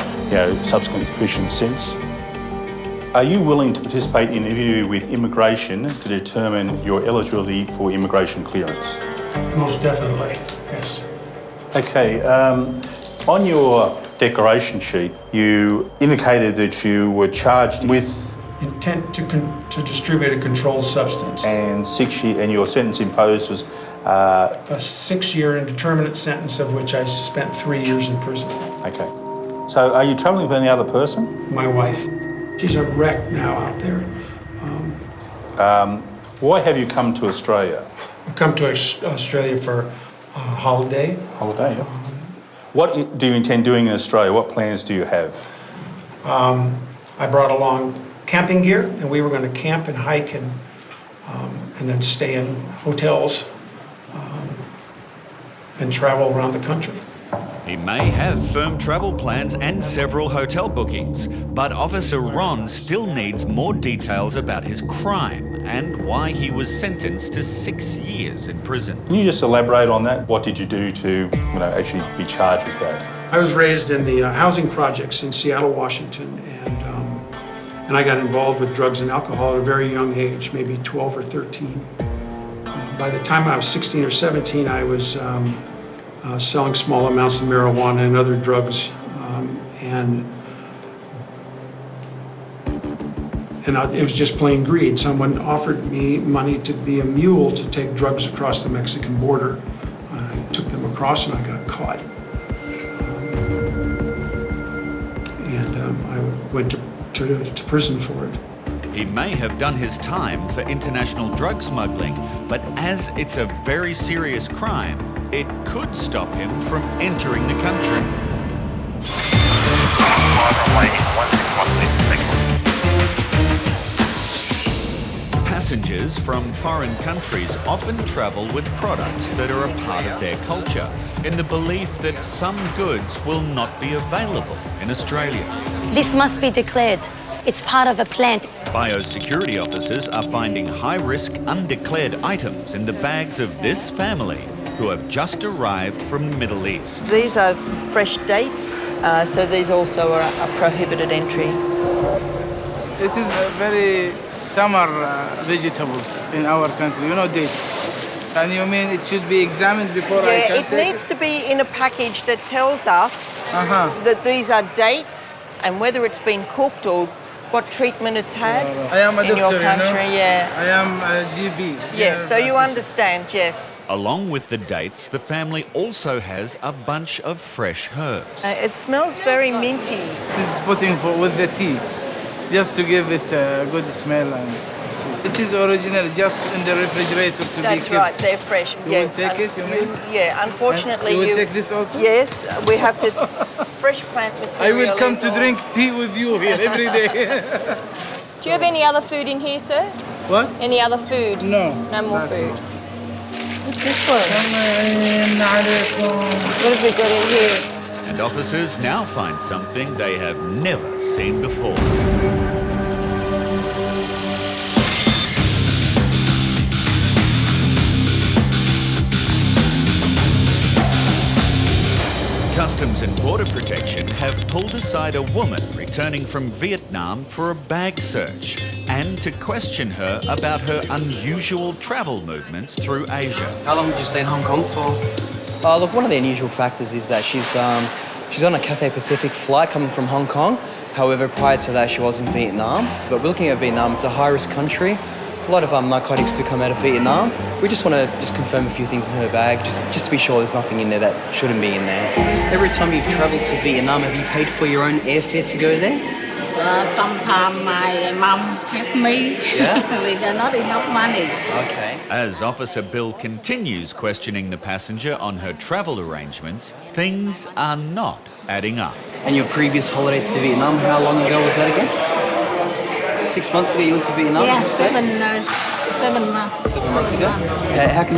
subsequent convictions since. Are you willing to participate in an interview with immigration to determine your eligibility for immigration clearance? Most definitely, yes. Okay, on your declaration sheet, you indicated that you were charged with intent to distribute a controlled substance. And your sentence imposed was a 6-year indeterminate sentence, of which I spent 3 years in prison. Okay. So are you travelling with any other person? My wife. She's a wreck now out there. Why have you come to Australia? I've come to Australia for a holiday. Holiday, yeah. What do you intend doing in Australia? What plans do you have? I brought along camping gear, and we were going to camp and hike and then stay in hotels and travel around the country. He may have firm travel plans and several hotel bookings, but Officer Ron still needs more details about his crime and why he was sentenced to 6 years in prison. Can you just elaborate on that? What did you do to actually be charged with that? I was raised in the housing projects in Seattle, Washington, and I got involved with drugs and alcohol at a very young age, maybe 12 or 13. By the time I was 16 or 17, I was selling small amounts of marijuana and other drugs, it was just plain greed. Someone offered me money to be a mule to take drugs across the Mexican border. I took them across and I got caught. I went to prison for it. He may have done his time for international drug smuggling, but as it's a very serious crime, it could stop him from entering the country. Passengers from foreign countries often travel with products that are a part of their culture, in the belief that some goods will not be available in Australia. This must be declared. It's part of a plant. Biosecurity officers are finding high-risk, undeclared items in the bags of this family who have just arrived from the Middle East. These are fresh dates, so these also are prohibited entry. It is very summer vegetables in our country, you know, dates. And you mean it should be examined before I can it needs to be in a package that tells us that these are dates and whether it's been cooked or what treatment it's had I am a in doctor, your country. you know? Yeah. I am a GB. Yes, so you understand, yes. Along with the dates, the family also has a bunch of fresh herbs. It smells very minty. This is putting with the tea, just to give it a good smell. And it is original, just in the refrigerator to be kept. That's right, they're fresh. You will take it, you mean? Yeah, unfortunately you will take this also? Yes, we have to, fresh plant material. I will come to drink tea with you here every day. Do you have any other food in here, sir? What? Any other food? No. No more food. What's this one? What have we got in here? And officers now find something they have never seen before. Customs and Border Protection have pulled aside a woman returning from Vietnam for a bag search and to question her about her unusual travel movements through Asia. How long did you stay in Hong Kong for? Look, one of the unusual factors is that she's on a Cathay Pacific flight coming from Hong Kong. However, prior to that, she was in Vietnam. But we're looking at Vietnam, it's a high-risk country. A lot of narcotics do come out of Vietnam. We just want to confirm a few things in her bag, just to be sure there's nothing in there that shouldn't be in there. Every time you've travelled to Vietnam, have you paid for your own airfare to go there? Sometimes my mum help me. Yeah? With not enough money. Okay. As Officer Bill continues questioning the passenger on her travel arrangements, things are not adding up. And your previous holiday to Vietnam, how long ago was that again? 6 months ago you went to Vietnam? Yeah, did you say? 7 months. 7 months ago? How can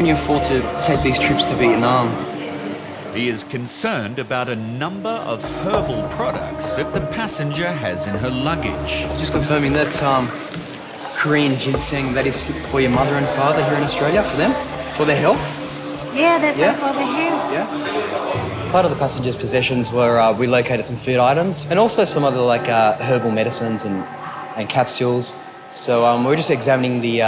you afford to take these trips to Vietnam? He is concerned about a number of herbal products that the passenger has in her luggage. Just confirming that Korean ginseng, that is for your mother and father here in Australia, for them? For their health? Yeah, that's Yeah? all for the health. Yeah. Part of the passenger's possessions were we located some food items and also some other like herbal medicines and capsules. So we're just examining the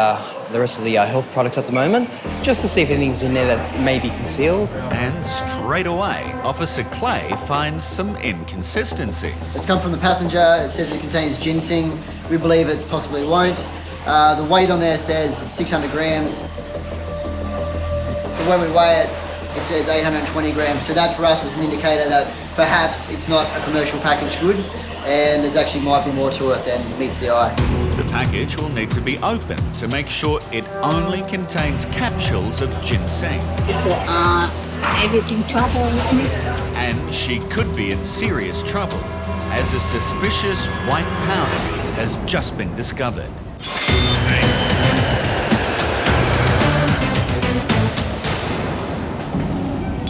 rest of the health products at the moment, just to see if anything's in there that may be concealed. And straight away, Officer Clay finds some inconsistencies. It's come from the passenger. It says it contains ginseng. We believe it possibly won't. The weight on there says 600 grams. But when we weigh it, it says 820 grams. So that for us is an indicator that perhaps it's not a commercial packaged good and there's actually might be more to it than meets the eye. The package will need to be opened to make sure it only contains capsules of ginseng. Is there everything trouble with me? And she could be in serious trouble as a suspicious white powder has just been discovered.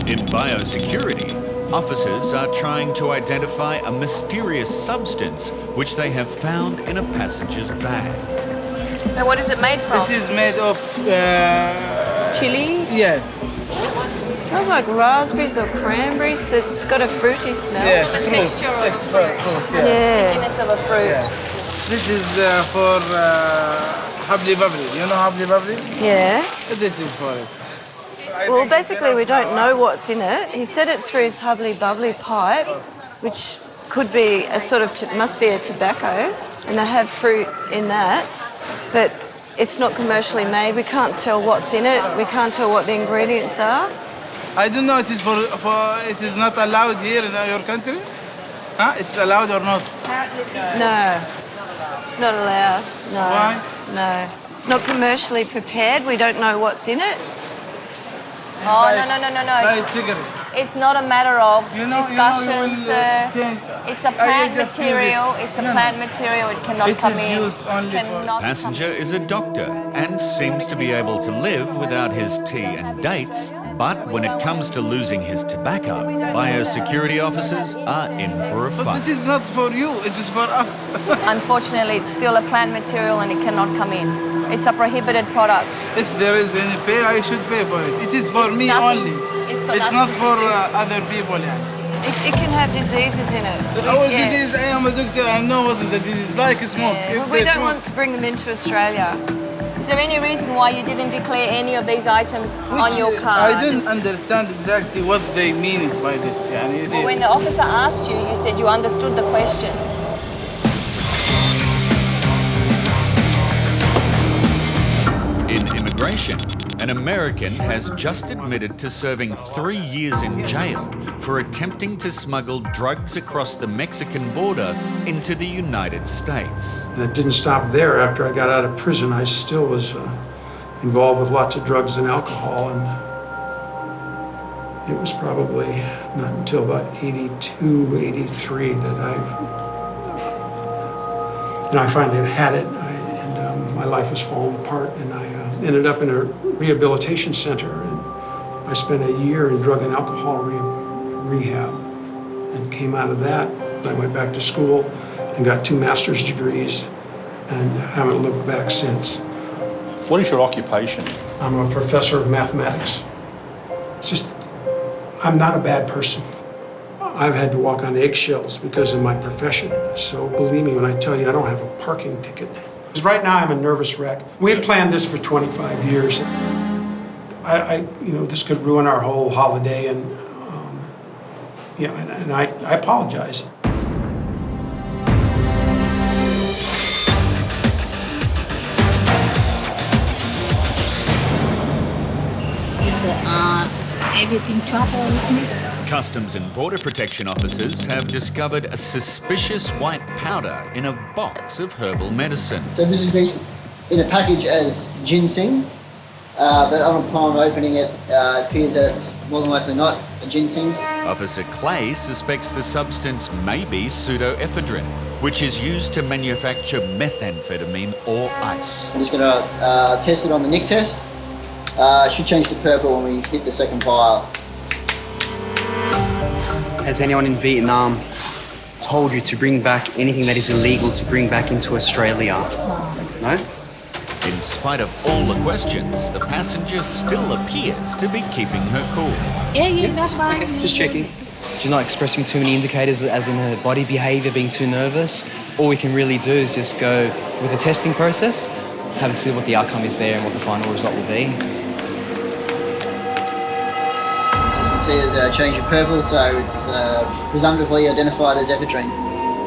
In biosecurity, officers are trying to identify a mysterious substance which they have found in a passenger's bag. Now, what is it made from? It is made of... Chili? Yes. It smells like raspberries or cranberries. It's got a fruity smell. Yes, the fruit. texture of It's fruit, yeah. The stickiness of a fruit. Yeah. This is for Habli Babli. You know Habli Babli? Yeah. This is for it. Well, basically, we don't know what's in it. He said it's through his hubbly bubbly pipe, which could be a sort of, must be a tobacco, and they have fruit in that, but it's not commercially made. We can't tell what's in it. We can't tell what the ingredients are. I don't know. It is it is not allowed here in your country. Huh? It's allowed or not? No, it's not allowed. No. Why? No. It's not commercially prepared. We don't know what's in it. Oh, no. Like cigarette. It's not a matter of discussions. Change. It's a plant material. It's a plant material. It cannot come in. Passenger is a doctor and seems to be able to live without his tea and dates, but when it comes to losing his tobacco, biosecurity officers are in for a But fight. it is not for you. It is for us. Unfortunately, it's still a plant material and it cannot come in. It's a prohibited product. If there is any pay, I should pay for it. It is for me only. It's not for other people. It can have diseases in it. Our disease, I am a doctor, I know what is the disease, like smoke. Well, we don't want to bring them into Australia. Is there any reason why you didn't declare any of these items on your card? I didn't understand exactly what they mean by this. Well, when the officer asked you, you said you understood the questions. In immigration, an American has just admitted to serving 3 years in jail for attempting to smuggle drugs across the Mexican border into the United States. And it didn't stop there. After I got out of prison, I still was involved with lots of drugs and alcohol, and it was probably not until about 82, 83 that I finally had it, and my life was falling apart, and I ended up in a rehabilitation center, and I spent a year in drug and alcohol rehab, and came out of that. I went back to school and got 2 master's degrees, and haven't looked back since. What is your occupation? I'm a professor of mathematics. It's just, I'm not a bad person. I've had to walk on eggshells because of my profession. So believe me when I tell you I don't have a parking ticket. Because right now I'm a nervous wreck. We had planned this for 25 years. This could ruin our whole holiday, and I apologize. Everything trouble. Customs and Border Protection officers have discovered a suspicious white powder in a box of herbal medicine. So this has been in a package as ginseng, but upon opening it, it appears that it's more than likely not a ginseng. Officer Clay suspects the substance may be pseudoephedrine, which is used to manufacture methamphetamine or ice. I'm just going to test it on the nick test. Should change to purple when we hit the second vial. Has anyone in Vietnam told you to bring back anything that is illegal to bring back into Australia? No? In spite of all the questions, the passenger still appears to be keeping her cool. Yeah, that's fine. Okay, just checking. She's not expressing too many indicators as in her body behaviour, being too nervous. All we can really do is just go with the testing process, have to see what the outcome is there and what the final result will be. See, there's a change of purple, so it's presumptively identified as ephedrine.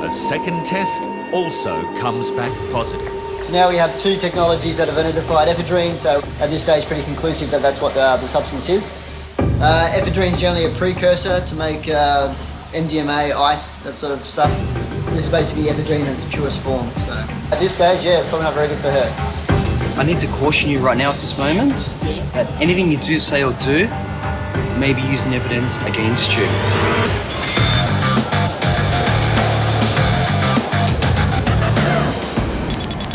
A second test also comes back positive. So now we have 2 technologies that have identified ephedrine, so at this stage pretty conclusive that that's what the substance is. Ephedrine is generally a precursor to make MDMA, ice, that sort of stuff. This is basically ephedrine in its purest form, so at this stage, yeah, probably not very good for her. I need to caution you right now at this moment that anything you do say or do may be used in evidence against you.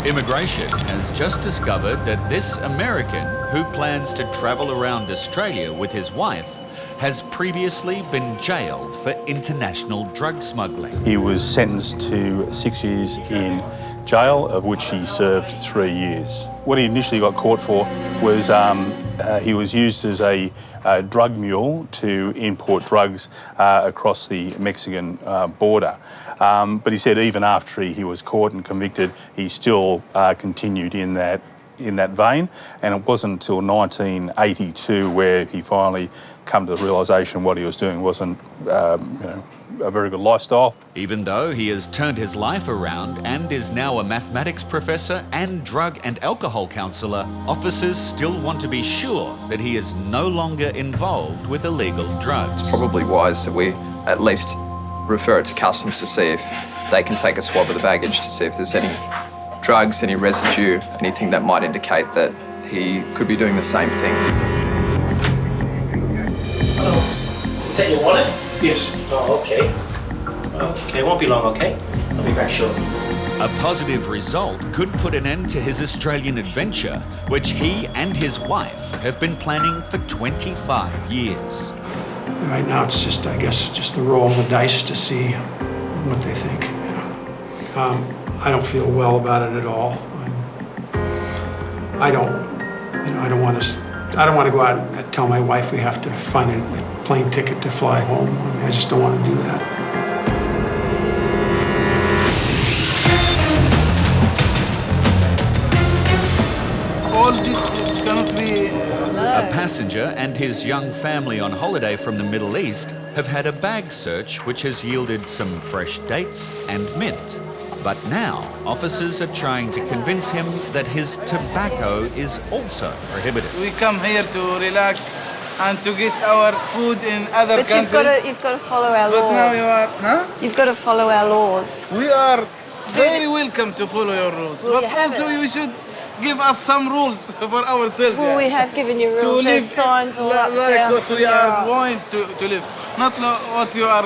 Immigration has just discovered that this American, who plans to travel around Australia with his wife, has previously been jailed for international drug smuggling. He was sentenced to 6 years in jail, of which he served 3 years. What he initially got caught for was he was used as a drug mule to import drugs across the Mexican border. But he said even after he was caught and convicted, he still continued in that in that vein, and it wasn't until 1982 where he finally come to the realisation what he was doing wasn't, a very good lifestyle. Even though he has turned his life around and is now a mathematics professor and drug and alcohol counsellor, officers still want to be sure that he is no longer involved with illegal drugs. It's probably wise that we at least refer it to customs to see if they can take a swab of the baggage to see if there's any drugs, any residue, anything that might indicate that he could be doing the same thing. Hello. Is that your wallet? Yes. Oh, okay. Okay, won't be long, okay? I'll be back shortly. A positive result could put an end to his Australian adventure, which he and his wife have been planning for 25 years. Right now it's just, I guess, just the roll of the dice to see what they think. I don't feel well about it at all. I don't want to go out and tell my wife we have to find a plane ticket to fly home. I just don't want to do that. All this cannot be... A passenger and his young family on holiday from the Middle East have had a bag search which has yielded some fresh dates and mint. But now, officers are trying to convince him that his tobacco is also prohibited. We come here to relax and to get our food in other countries. But you've got to follow our laws. But now you are, huh? You've got to follow our laws. We are very welcome to follow your rules. Well, but also you should give us some rules for ourselves. Well, we have given you rules. There's signs all up, like down, what we are yeah. going to live, not what you are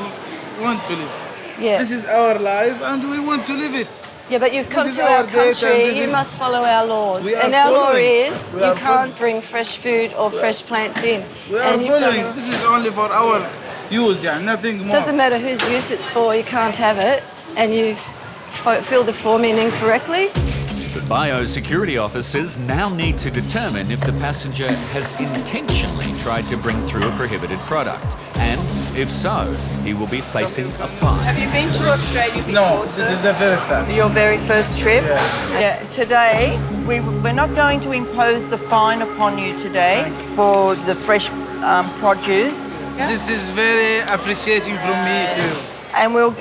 want to live. Yeah. This is our life and we want to live it. Yeah, but you've come This to is our our date country, and you this must follow our laws. We are And our law following. is We you are can't bring fresh food or fresh plants in. We are And you've following. done- This is only for our use, yeah, nothing more. Doesn't matter whose use it's for, you can't have it, and you've filled the form in incorrectly. The biosecurity officers now need to determine if the passenger has intentionally tried to bring through a prohibited product. And if so, he will be facing a fine. Have you been to Australia before? No, this is the first time. Your very first trip? Yeah, today, we're not going to impose the fine upon you today for the fresh produce. This is very appreciating from me too. And we'll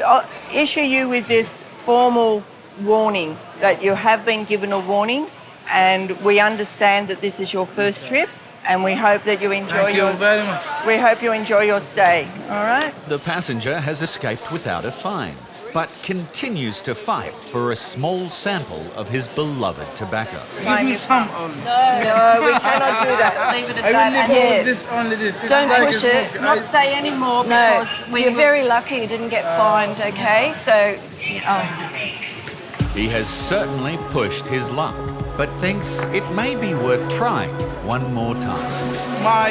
issue you with this formal warning that you have been given a warning, and we understand that this is your first trip, and we hope that you enjoy Thank you very much. We hope you enjoy your stay. All right. The passenger has escaped without a fine, but continues to fight for a small sample of his beloved tobacco. Give me some only. No, we cannot do that. Leave it at I that. will live And all this, only this. It's Don't like push a it. smoke. not say any more No, because you're very lucky you didn't get fined, okay? So, He has certainly pushed his luck, but thinks it may be worth trying one more time. My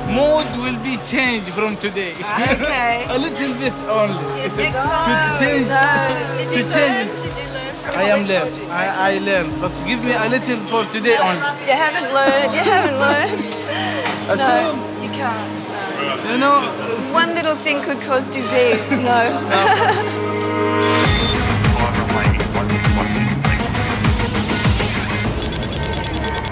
mood will be changed from today. Okay. A little bit only. Next time. To change. Did you to learn? change. Did you learn from I am what we learned. told you? I learned. But give me a little for today only. You haven't learned. You haven't learned. At No, all. you can't. No. You know, One little thing could cause disease. No.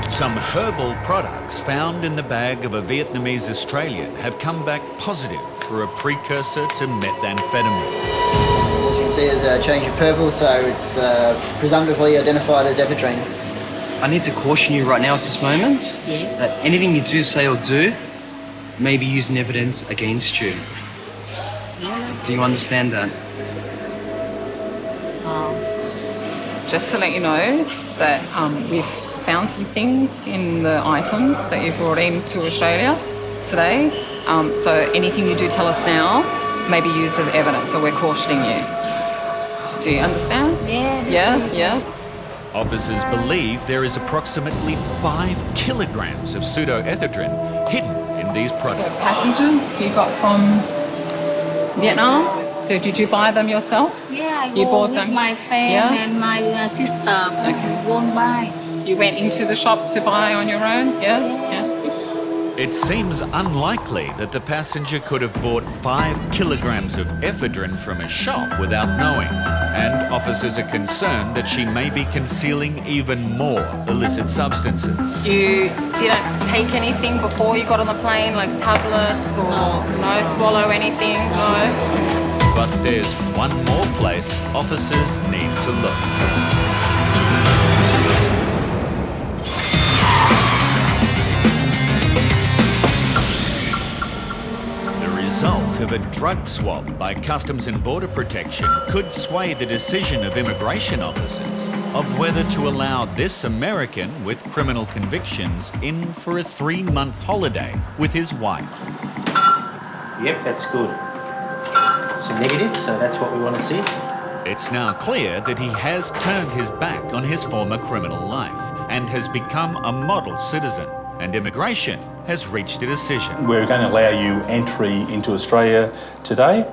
Some herbal products found in the bag of a Vietnamese Australian have come back positive for a precursor to methamphetamine. As you can see, there's a change of purple, so it's presumptively identified as ephedrine. I need to caution you right now at this moment that anything you do, say or do may be used in evidence against you. Do you understand that? Just to let you know that we've found some things in the items that you brought into Australia today. So anything you do tell us now may be used as evidence, so we're cautioning you. Do you understand? Yeah. Officers believe there is approximately 5 kilograms of pseudoephedrine hidden in these products. Passengers you got from Vietnam. So did you buy them yourself? Yeah, I You go bought with them? my friend Yeah? and my sister. Go and buy. You went into the shop to buy on your own? Yeah? It seems unlikely that the passenger could have bought 5 kilograms of ephedrine from a shop without knowing, and officers are concerned that she may be concealing even more illicit substances. You didn't take anything before you got on the plane, like tablets or no, swallow anything, no? But there's one more place officers need to look. The result of a drug swab by Customs and Border Protection could sway the decision of immigration officers of whether to allow this American with criminal convictions in for a 3-month holiday with his wife. Yep, that's good. It's a negative, so that's what we want to see. It's now clear that he has turned his back on his former criminal life and has become a model citizen, and immigration has reached a decision. We're going to allow you entry into Australia today.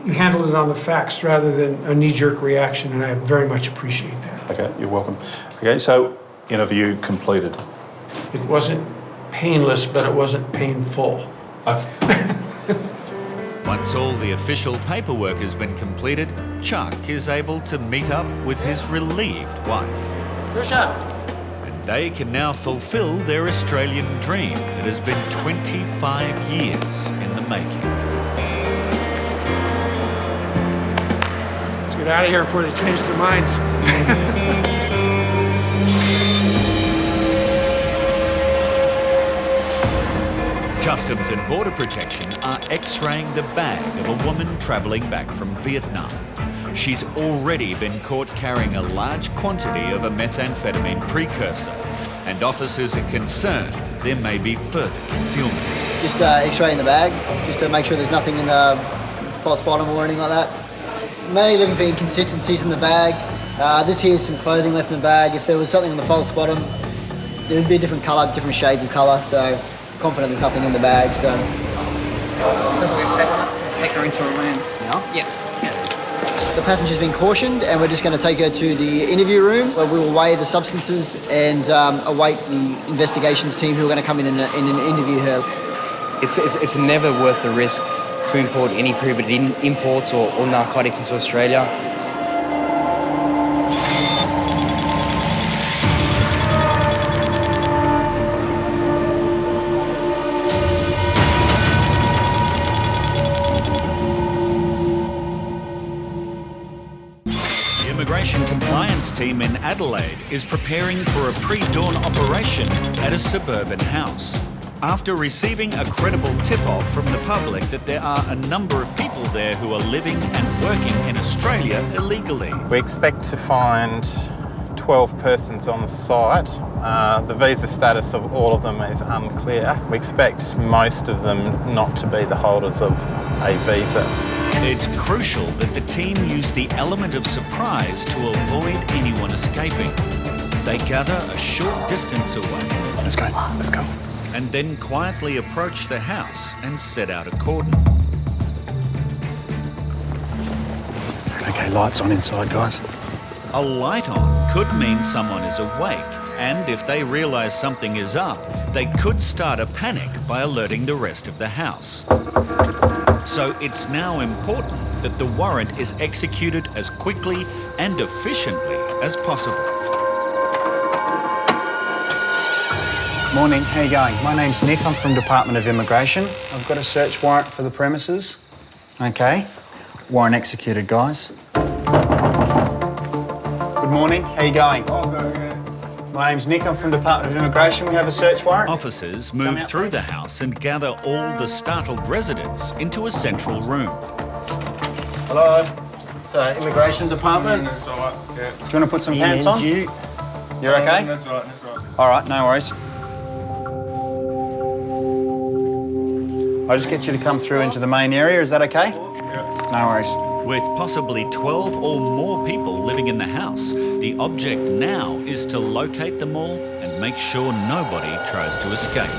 You handled it on the facts rather than a knee-jerk reaction, and I very much appreciate that. Okay, you're welcome. Okay, so interview completed. It wasn't painless, but it wasn't painful. Once all the official paperwork has been completed, Chuck is able to meet up with his relieved wife. And they can now fulfill their Australian dream that has been 25 years in the making. Let's get out of here before they change their minds. Customs and Border Protection are x-raying the bag of a woman travelling back from Vietnam. She's already been caught carrying a large quantity of a methamphetamine precursor, and officers are concerned there may be further concealments. Just x-raying the bag, just to make sure there's nothing in the false bottom or anything like that. Mainly looking for inconsistencies in the bag. This here is some clothing left in the bag. If there was something on the false bottom, there would be a different colour, different shades of colour, so confident there's nothing in the bag, so. Because they want us to take her into a room. Yeah? The passenger's been cautioned, and we're just going to take her to the interview room where we will weigh the substances and await the investigations team who are going to come in and interview her. It's never worth the risk to import any prohibited imports or narcotics into Australia. Immigration compliance team in Adelaide is preparing for a pre-dawn operation at a suburban house. After receiving a credible tip-off from the public that there are a number of people there who are living and working in Australia illegally. We expect to find 12 persons on the site. The visa status of all of them is unclear. We expect most of them not to be the holders of a visa. It's crucial that the team use the element of surprise to avoid anyone escaping. They gather a short distance away. Let's go, let's go. And then quietly approach the house and set out a cordon. Okay, lights on inside, guys. A light on could mean someone is awake, and if they realise something is up, they could start a panic by alerting the rest of the house. So it's now important that the warrant is executed as quickly and efficiently as possible. Morning, how you going? My name's Nick, I'm from Department of Immigration. I've got a search warrant for the premises. Okay, warrant executed, guys. Good morning, how you going? My name's Nick, I'm from Department of Immigration. We have a search warrant. Officers move through the house and gather all the startled residents into a central room. Hello. So, Immigration Department? That's all right, yeah. Do you want to put some pants on? You're okay? That's all right, that's all right. All right, no worries. I'll just get you to come through into the main area, is that okay? Yeah. No worries. With possibly 12 or more people living in the house, the object now is to locate them all and make sure nobody tries to escape.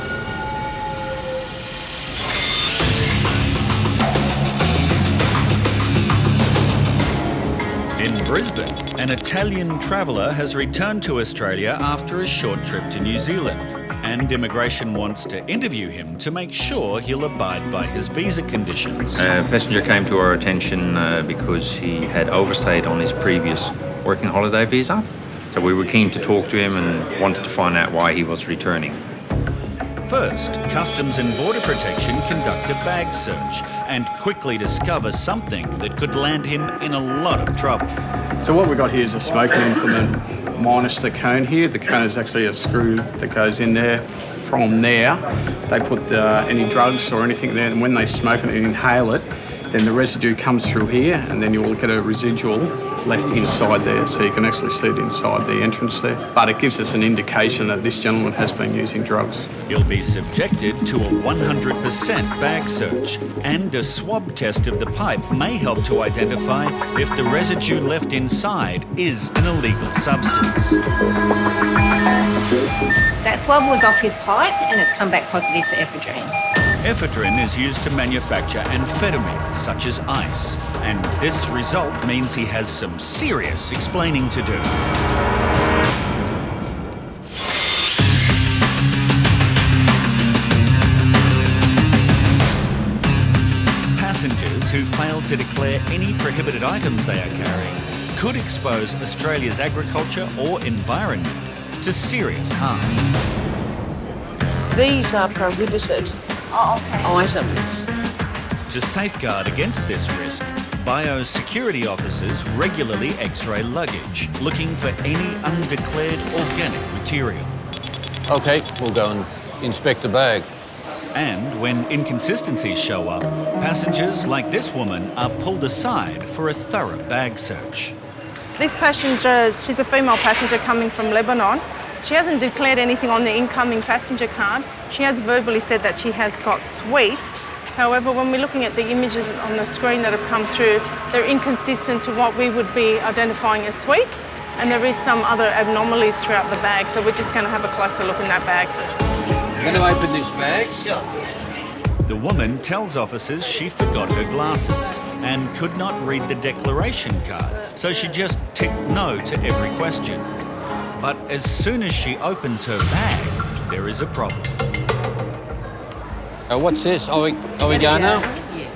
In Brisbane, An Italian traveller has returned to Australia after a short trip to New Zealand, and immigration wants to interview him to make sure he'll abide by his visa conditions. A passenger came to our attention because he had overstayed on his previous working holiday visa. So we were keen to talk to him and wanted to find out why he was returning. First, Customs and Border Protection conduct a bag search and quickly discover something that could land him in a lot of trouble. So what we've got here is a smoking implement minus the cone here. The cone is actually a screw that goes in there. From there, they put any drugs or anything there, and when they smoke it and inhale it, then the residue comes through here, and then you will get a residual left inside there, so you can actually see it inside the entrance there. But it gives us an indication that this gentleman has been using drugs. He'll be subjected to a 100% bag search, and a swab test of the pipe may help to identify if the residue left inside is an illegal substance. That swab was off his pipe and it's come back positive for ephedrine. Ephedrine is used to manufacture amphetamines such as ice, and this result means he has some serious explaining to do. Passengers who fail to declare any prohibited items they are carrying could expose Australia's agriculture or environment to serious harm. These are prohibited items. To safeguard against this risk, biosecurity officers regularly X-ray luggage, looking for any undeclared organic material. OK, we'll go and inspect the bag. And when inconsistencies show up, passengers like this woman are pulled aside for a thorough bag search. This passenger, she's a female passenger coming from Lebanon. She hasn't declared anything on the incoming passenger card. She has verbally said that she has got sweets. However, when we're looking at the images on the screen that have come through, they're inconsistent to what we would be identifying as sweets, and there is some other abnormalities throughout the bag, so we're just going to have a closer look in that bag. Can I open this bag? Sure. The woman tells officers she forgot her glasses and could not read the declaration card, so she just ticked no to every question. But as soon as she opens her bag, there is a problem. What's this? Oregano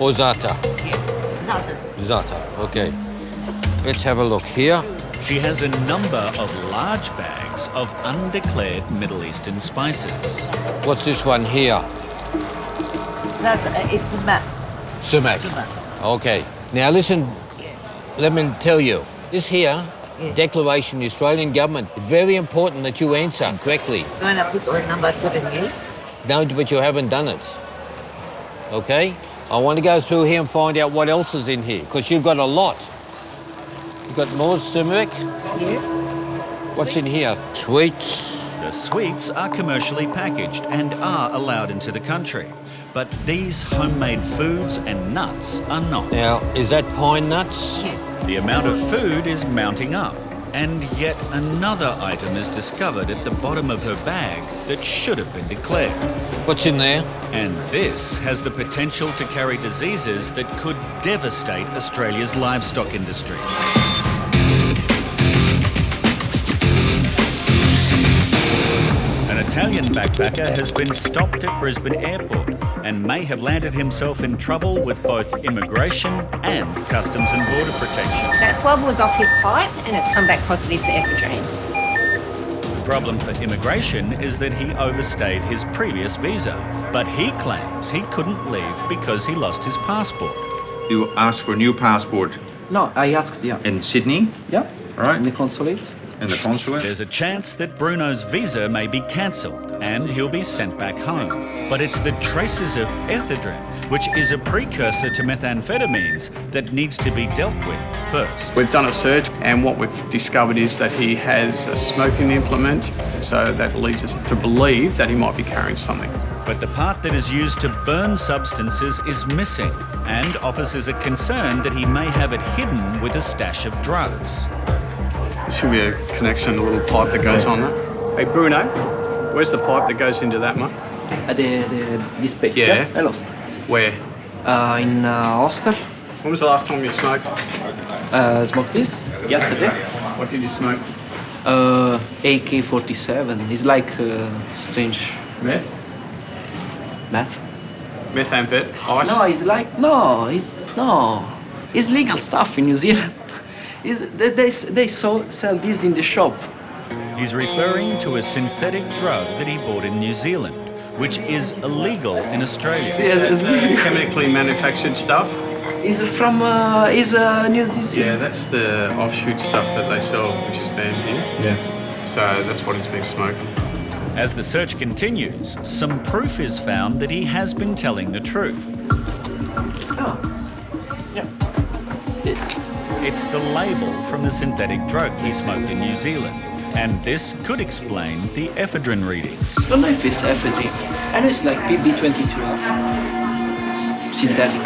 or za'atar? Za'atar. Za'atar, OK. Let's have a look here. She has a number of large bags of undeclared Middle Eastern spices. What's this one here? That is sumac. Sumac. OK. Now listen, let me tell you. This here, declaration, the Australian government, it's very important that you answer correctly. You want to put on number 7, yes? No, but you haven't done it. OK? I want to go through here and find out what else is in here, because you've got a lot. You've got more sumac. Yeah. What's in here? Sweets. The sweets are commercially packaged and are allowed into the country. But these homemade foods and nuts are not. Now, is that pine nuts? Yeah. The amount of food is mounting up, and yet another item is discovered at the bottom of her bag that should have been declared. What's in there? And this has the potential to carry diseases that could devastate Australia's livestock industry. An Italian backpacker has been stopped at Brisbane Airport and may have landed himself in trouble with both immigration and Customs and Border Protection. That swab was off his pipe and it's come back positive for ephedrine. The problem for immigration is that he overstayed his previous visa, but he claims he couldn't leave because he lost his passport. You asked for a new passport? No, I asked, yeah. In Sydney? Yeah, right. in the consulate. In the consulate? There's a chance that Bruno's visa may be cancelled and he'll be sent back home. But it's the traces of ephedrine, which is a precursor to methamphetamines, that needs to be dealt with first. We've done a search, and what we've discovered is that he has a smoking implement, so that leads us to believe that he might be carrying something. But the part that is used to burn substances is missing, and officers are concerned that he may have it hidden with a stash of drugs. There should be a connection, a little pipe that goes on that. Hey, Bruno, where's the pipe that goes into that, mate? This space, Yeah. I lost. Where? In hostel. When was the last time you smoked? Smoked this yesterday. What did you smoke? AK-47. It's like strange. Meth? Meth? Methamphetamine? Ice? No, it's like it's legal stuff in New Zealand. They sell this in the shop. He's referring to a synthetic drug that he bought in New Zealand, which is illegal in Australia. Is that chemically manufactured stuff? Is from New Zealand? Yeah, that's the offshoot stuff that they sell, which is banned here. Yeah. So that's what he's been smoking. As the search continues, some proof is found that he has been telling the truth. Oh. Yeah. What's this? It's the label from the synthetic drug he smoked in New Zealand. And this could explain the ephedrine readings. I don't know if it's ephedrine. I know it's like PB2012. Synthetic.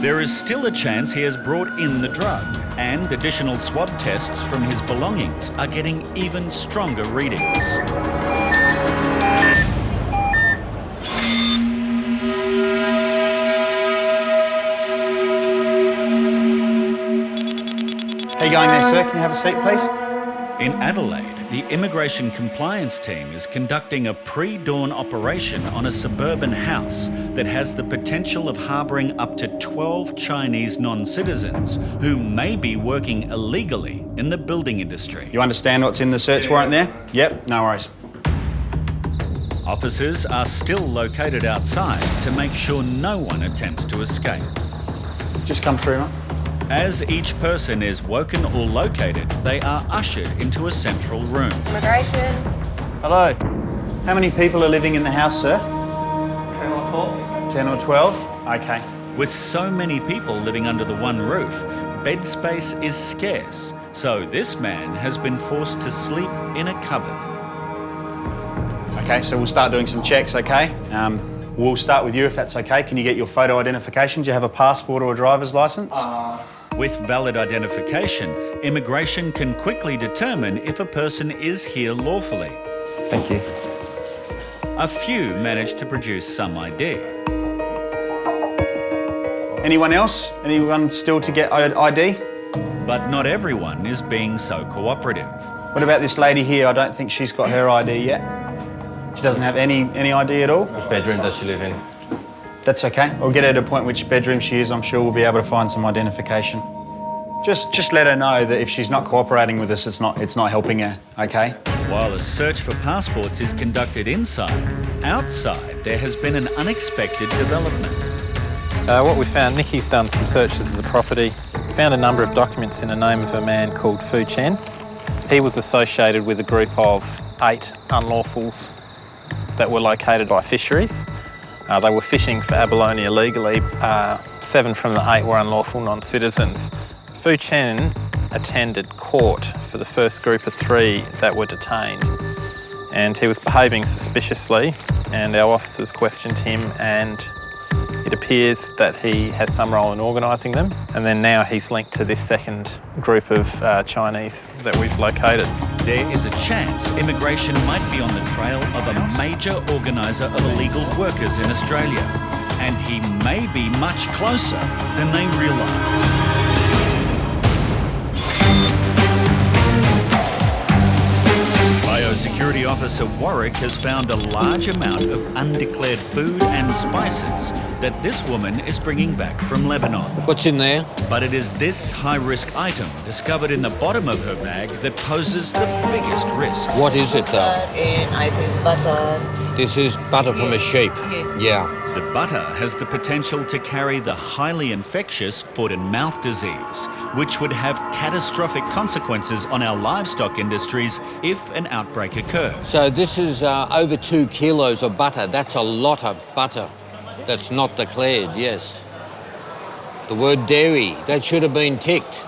There is still a chance he has brought in the drug, and additional swab tests from his belongings are getting even stronger readings. How you going there, sir? Can you have a seat, please? In Adelaide, the Immigration Compliance Team is conducting a pre-dawn operation on a suburban house that has the potential of harbouring up to 12 Chinese non-citizens who may be working illegally in the building industry. You understand what's in the search warrant there? Yep, no worries. Officers are still located outside to make sure no one attempts to escape. Just come through, mate. As each person is woken or located, they are ushered into a central room. Immigration. Hello. How many people are living in the house, sir? 10 or 12. 10 or 12? Okay. With so many people living under the one roof, bed space is scarce, so this man has been forced to sleep in a cupboard. Okay, so we'll start doing some checks, okay? We'll start with you if that's okay. Can you get your photo identification? Do you have a passport or a driver's licence? With valid identification, immigration can quickly determine if a person is here lawfully. Thank you. A few manage to produce some ID. Anyone else? Anyone still to get ID? But not everyone is being so cooperative. What about this lady here? I don't think she's got her ID yet. She doesn't have any ID at all? Which bedroom does she live in? That's okay. We'll get her to point which bedroom she is. I'm sure we'll be able to find some identification. Just let her know that if she's not cooperating with us, it's not helping her, okay? While a search for passports is conducted inside, outside there has been an unexpected development. What we found, Nikki's done some searches of the property, found a number of documents in the name of a man called Fu Chen. He was associated with a group of 8 unlawfuls that were located by fisheries. They were fishing for abalone illegally. 7 from the 8 were unlawful non-citizens. Fu Chen attended court for the first group of 3 that were detained, and he was behaving suspiciously, and our officers questioned him, and it appears that he has some role in organising them, and then now he's linked to this second group of Chinese that we've located. There is a chance immigration might be on the trail of a major organiser of illegal workers in Australia, and he may be much closer than they realise. Biosecurity Officer Warwick has found a large amount of undeclared food and spices that this woman is bringing back from Lebanon. What's in there? But it is this high-risk item discovered in the bottom of her bag that poses the biggest risk. What is it, though? And I think butter. This is butter from a sheep. Yeah. The butter has the potential to carry the highly infectious foot and mouth disease, which would have catastrophic consequences on our livestock industries if an outbreak occurs. So this is over 2 kilos of butter. That's a lot of butter. That's not declared, yes. The word dairy, that should have been ticked.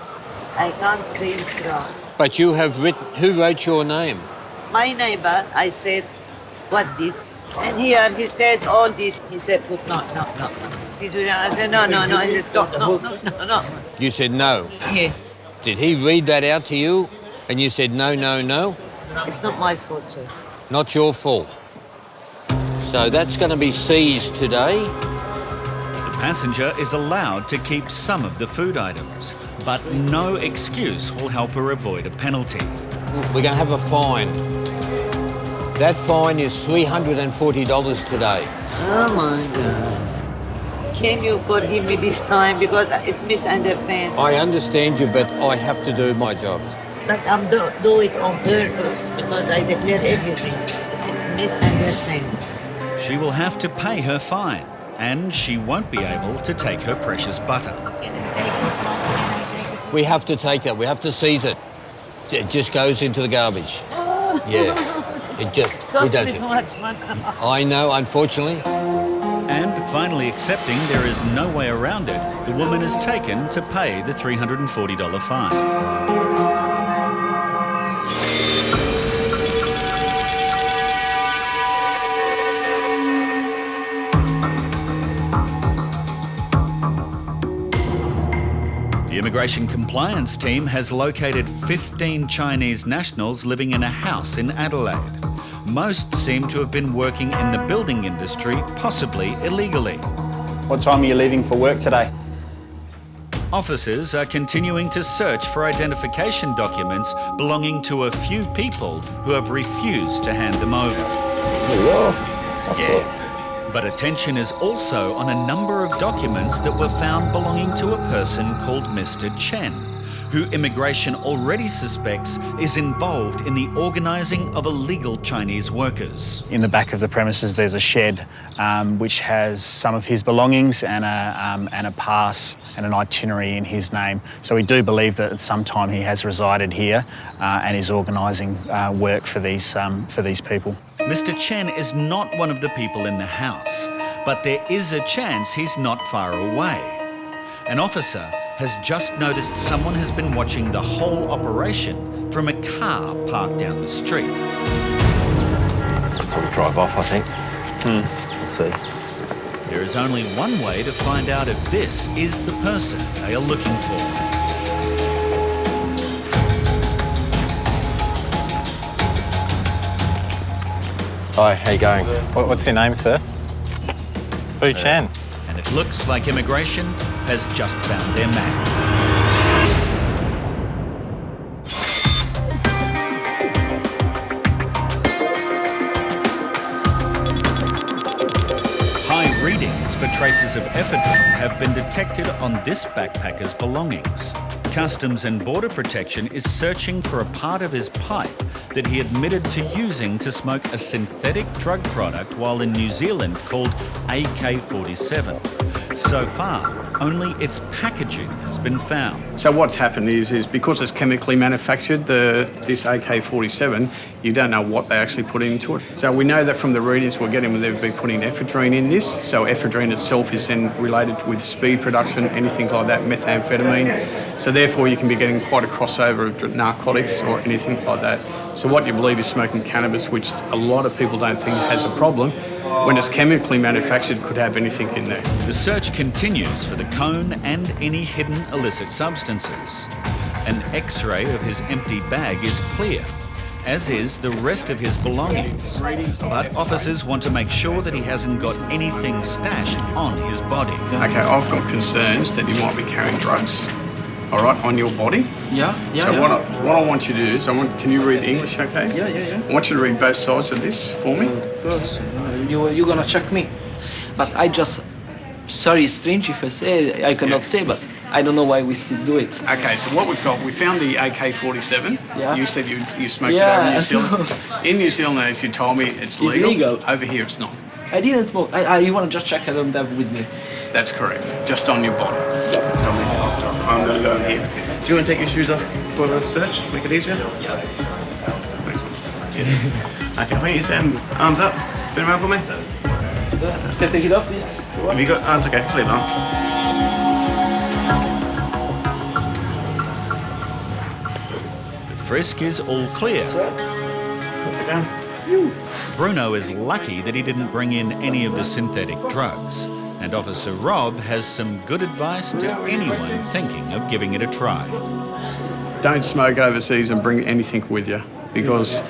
I can't see it now. But you have written, who wrote your name? My neighbor, I said, what this? And here he said all this. He said, no. I said, no. I said, no. You said no? Yeah. Did he read that out to you and you said no? It's not my fault, sir. Not your fault. So that's going to be seized today. The passenger is allowed to keep some of the food items, but no excuse will help her avoid a penalty. We're going to have a fine. That fine is $340 today. Oh my God. Can you forgive me this time because it's misunderstanding? I understand you, but I have to do my job. But I'm do it on purpose because I declare everything. It's misunderstanding. She will have to pay her fine, and she won't be able to take her precious butter. We have to take it. We have to seize it. It just goes into the garbage. Yeah. It just... we don't. I know, unfortunately. And finally accepting there is no way around it, the woman is taken to pay the $340 fine. The Immigration Compliance Team has located 15 Chinese nationals living in a house in Adelaide. Most seem to have been working in the building industry, possibly illegally. What time are you leaving for work today? Officers are continuing to search for identification documents belonging to a few people who have refused to hand them over. That's good. But attention is also on a number of documents that were found belonging to a person called Mr. Chen, who immigration already suspects is involved in the organising of illegal Chinese workers. In the back of the premises there's a shed which has some of his belongings and a pass and an itinerary in his name. So we do believe that at some time he has resided here and is organising work for these people. Mr. Chen is not one of the people in the house, but there is a chance he's not far away. An officer has just noticed someone has been watching the whole operation from a car parked down the street. Probably drive off, I think. Let's see. There is only one way to find out if this is the person they are looking for. Hi, how you going? What's your name, sir? Fu Chen. And it looks like immigration has just found their man. High readings for traces of ephedrine have been detected on this backpacker's belongings. Customs and Border Protection is searching for a part of his pipe that he admitted to using to smoke a synthetic drug product while in New Zealand called AK-47. So far, only its packaging has been found. So what's happened is because it's chemically manufactured, this AK-47, you don't know what they actually put into it. So we know that from the readings we're getting, they've been putting ephedrine in this. So ephedrine itself is then related with speed production, anything like that, methamphetamine. So therefore you can be getting quite a crossover of narcotics or anything like that. So what you believe is smoking cannabis, which a lot of people don't think has a problem, when it's chemically manufactured, could have anything in there. The search continues for the cone and any hidden illicit substances. An X-ray of his empty bag is clear, as is the rest of his belongings. But officers want to make sure that he hasn't got anything stashed on his body. Okay, I've got concerns that you might be carrying drugs, all right, on your body. Yeah. So what I want you to do is, can you read English, okay? Yeah. I want you to read both sides of this for me. Of course. You're gonna check me. But sorry, it's strange if I say, I cannot say, but I don't know why we still do it. Okay, so what we've got, we found the AK-47. Yeah. You said you smoked it over in New Zealand. In New Zealand, as you told me, it's legal. Over here, it's not. I didn't smoke. You want to just check I don't have it with me? That's correct. Just on your body. I'm going to go in here. Do you want to take your shoes off for the search? Make it easier? Yeah. Okay, why don't you stand arms up, spin around for me? Can I take it off, please? Have you got? That's okay, leave it on. The frisk is all clear. Put it down. Bruno is lucky that he didn't bring in any of the synthetic drugs. And Officer Rob has some good advice to anyone thinking of giving it a try. Don't smoke overseas and bring anything with you. because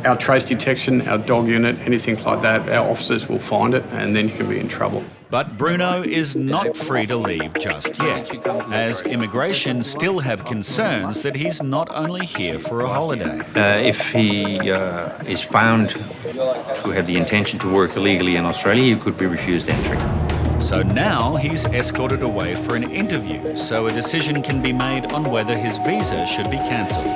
our trace detection, our dog unit, anything like that, our officers will find it and then you can be in trouble. But Bruno is not free to leave just yet, as immigration still have concerns that he's not only here for a holiday. If he is found to have the intention to work illegally in Australia, he could be refused entry. So now he's escorted away for an interview so a decision can be made on whether his visa should be cancelled.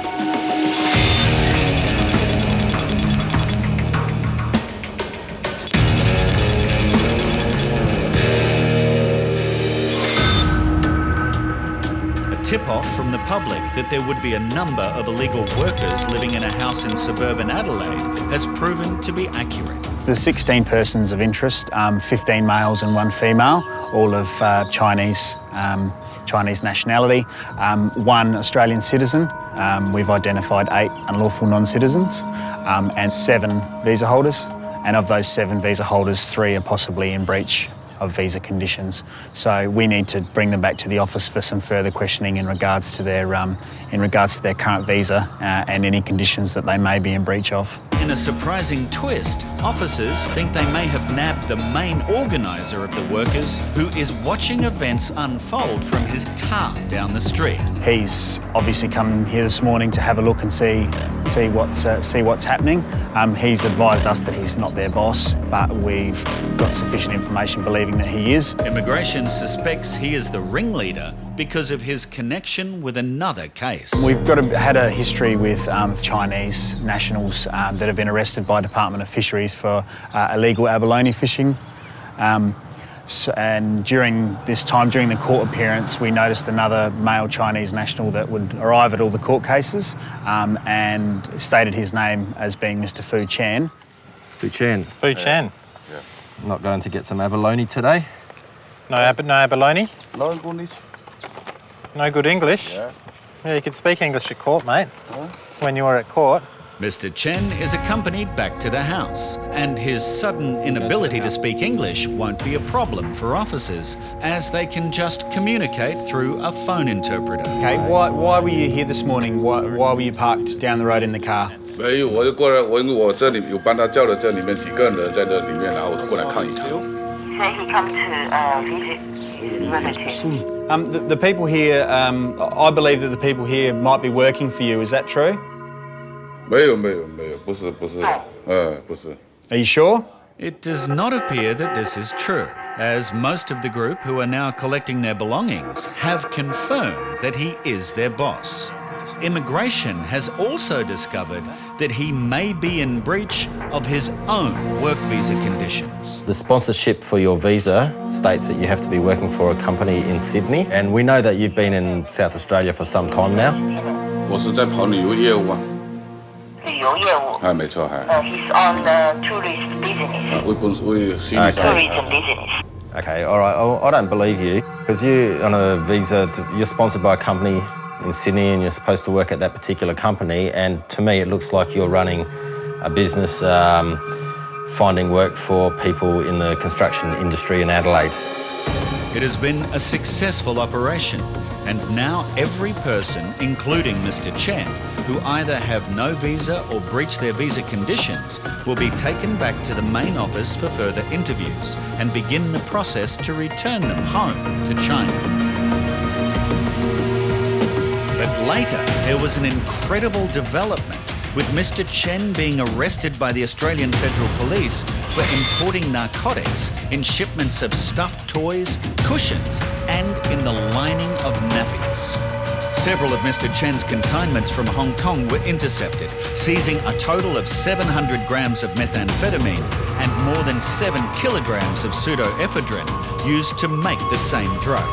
Tip-off from the public that there would be a number of illegal workers living in a house in suburban Adelaide has proven to be accurate. There's 16 persons of interest, 15 males and 1 female, all of Chinese nationality, 1 Australian citizen. We've identified 8 unlawful non-citizens and 7 visa holders. And of those 7 visa holders, 3 are possibly in breach of visa conditions. So we need to bring them back to the office for some further questioning in regards to their current visa and any conditions that they may be in breach of. In a surprising twist, officers think they may have nabbed the main organiser of the workers, who is watching events unfold from his car down the street. He's obviously come here this morning to have a look and see what's happening. He's advised us that he's not their boss, but we've got sufficient information believing that he is. Immigration suspects he is the ringleader because of his connection with another case. We've had a history with Chinese nationals that have been arrested by Department of Fisheries for illegal abalone fishing. And during the court appearance, we noticed another male Chinese national that would arrive at all the court cases and stated his name as being Mr. Fu Chen. Fu Chen. Fu Chen. Yeah. Not going to get some abalone today? No abalone? No English. No good English? Yeah, you could speak English at court, mate. When you were at court. Mr. Chen is accompanied back to the house, and his sudden inability to speak English won't be a problem for officers, as they can just communicate through a phone interpreter. Okay, why were you here this morning? Why were you parked down the road in the car? 没有，我就过来，我这里有帮他叫了这里面几个人在这里面，然后我就过来看一场。So he comes to visit relatives. The people here, I believe that the people here might be working for you. Is that true? 没有，不是，不是。 Are you sure? It does not appear that this is true, as most of the group who are now collecting their belongings have confirmed that he is their boss. Immigration has also discovered that he may be in breach of his own work visa conditions. The sponsorship for your visa states that you have to be working for a company in Sydney, and we know that you've been in South Australia for some time now. 我是在跑旅游业务啊。旅游业务。没错，He's on the tourist business. Tourism business. Okay, all right. I don't believe you because you're on a visa. You're sponsored by a company in Sydney, and you're supposed to work at that particular company. And to me, it looks like you're running a business, finding work for people in the construction industry in Adelaide. It has been a successful operation, and now every person, including Mr. Chen, who either have no visa or breach their visa conditions, will be taken back to the main office for further interviews and begin the process to return them home to China. But later, there was an incredible development, with Mr. Chen being arrested by the Australian Federal Police for importing narcotics in shipments of stuffed toys, cushions, and in the lining of nappies. Several of Mr. Chen's consignments from Hong Kong were intercepted, seizing a total of 700 grams of methamphetamine and more than 7 kilograms of pseudoephedrine used to make the same drug.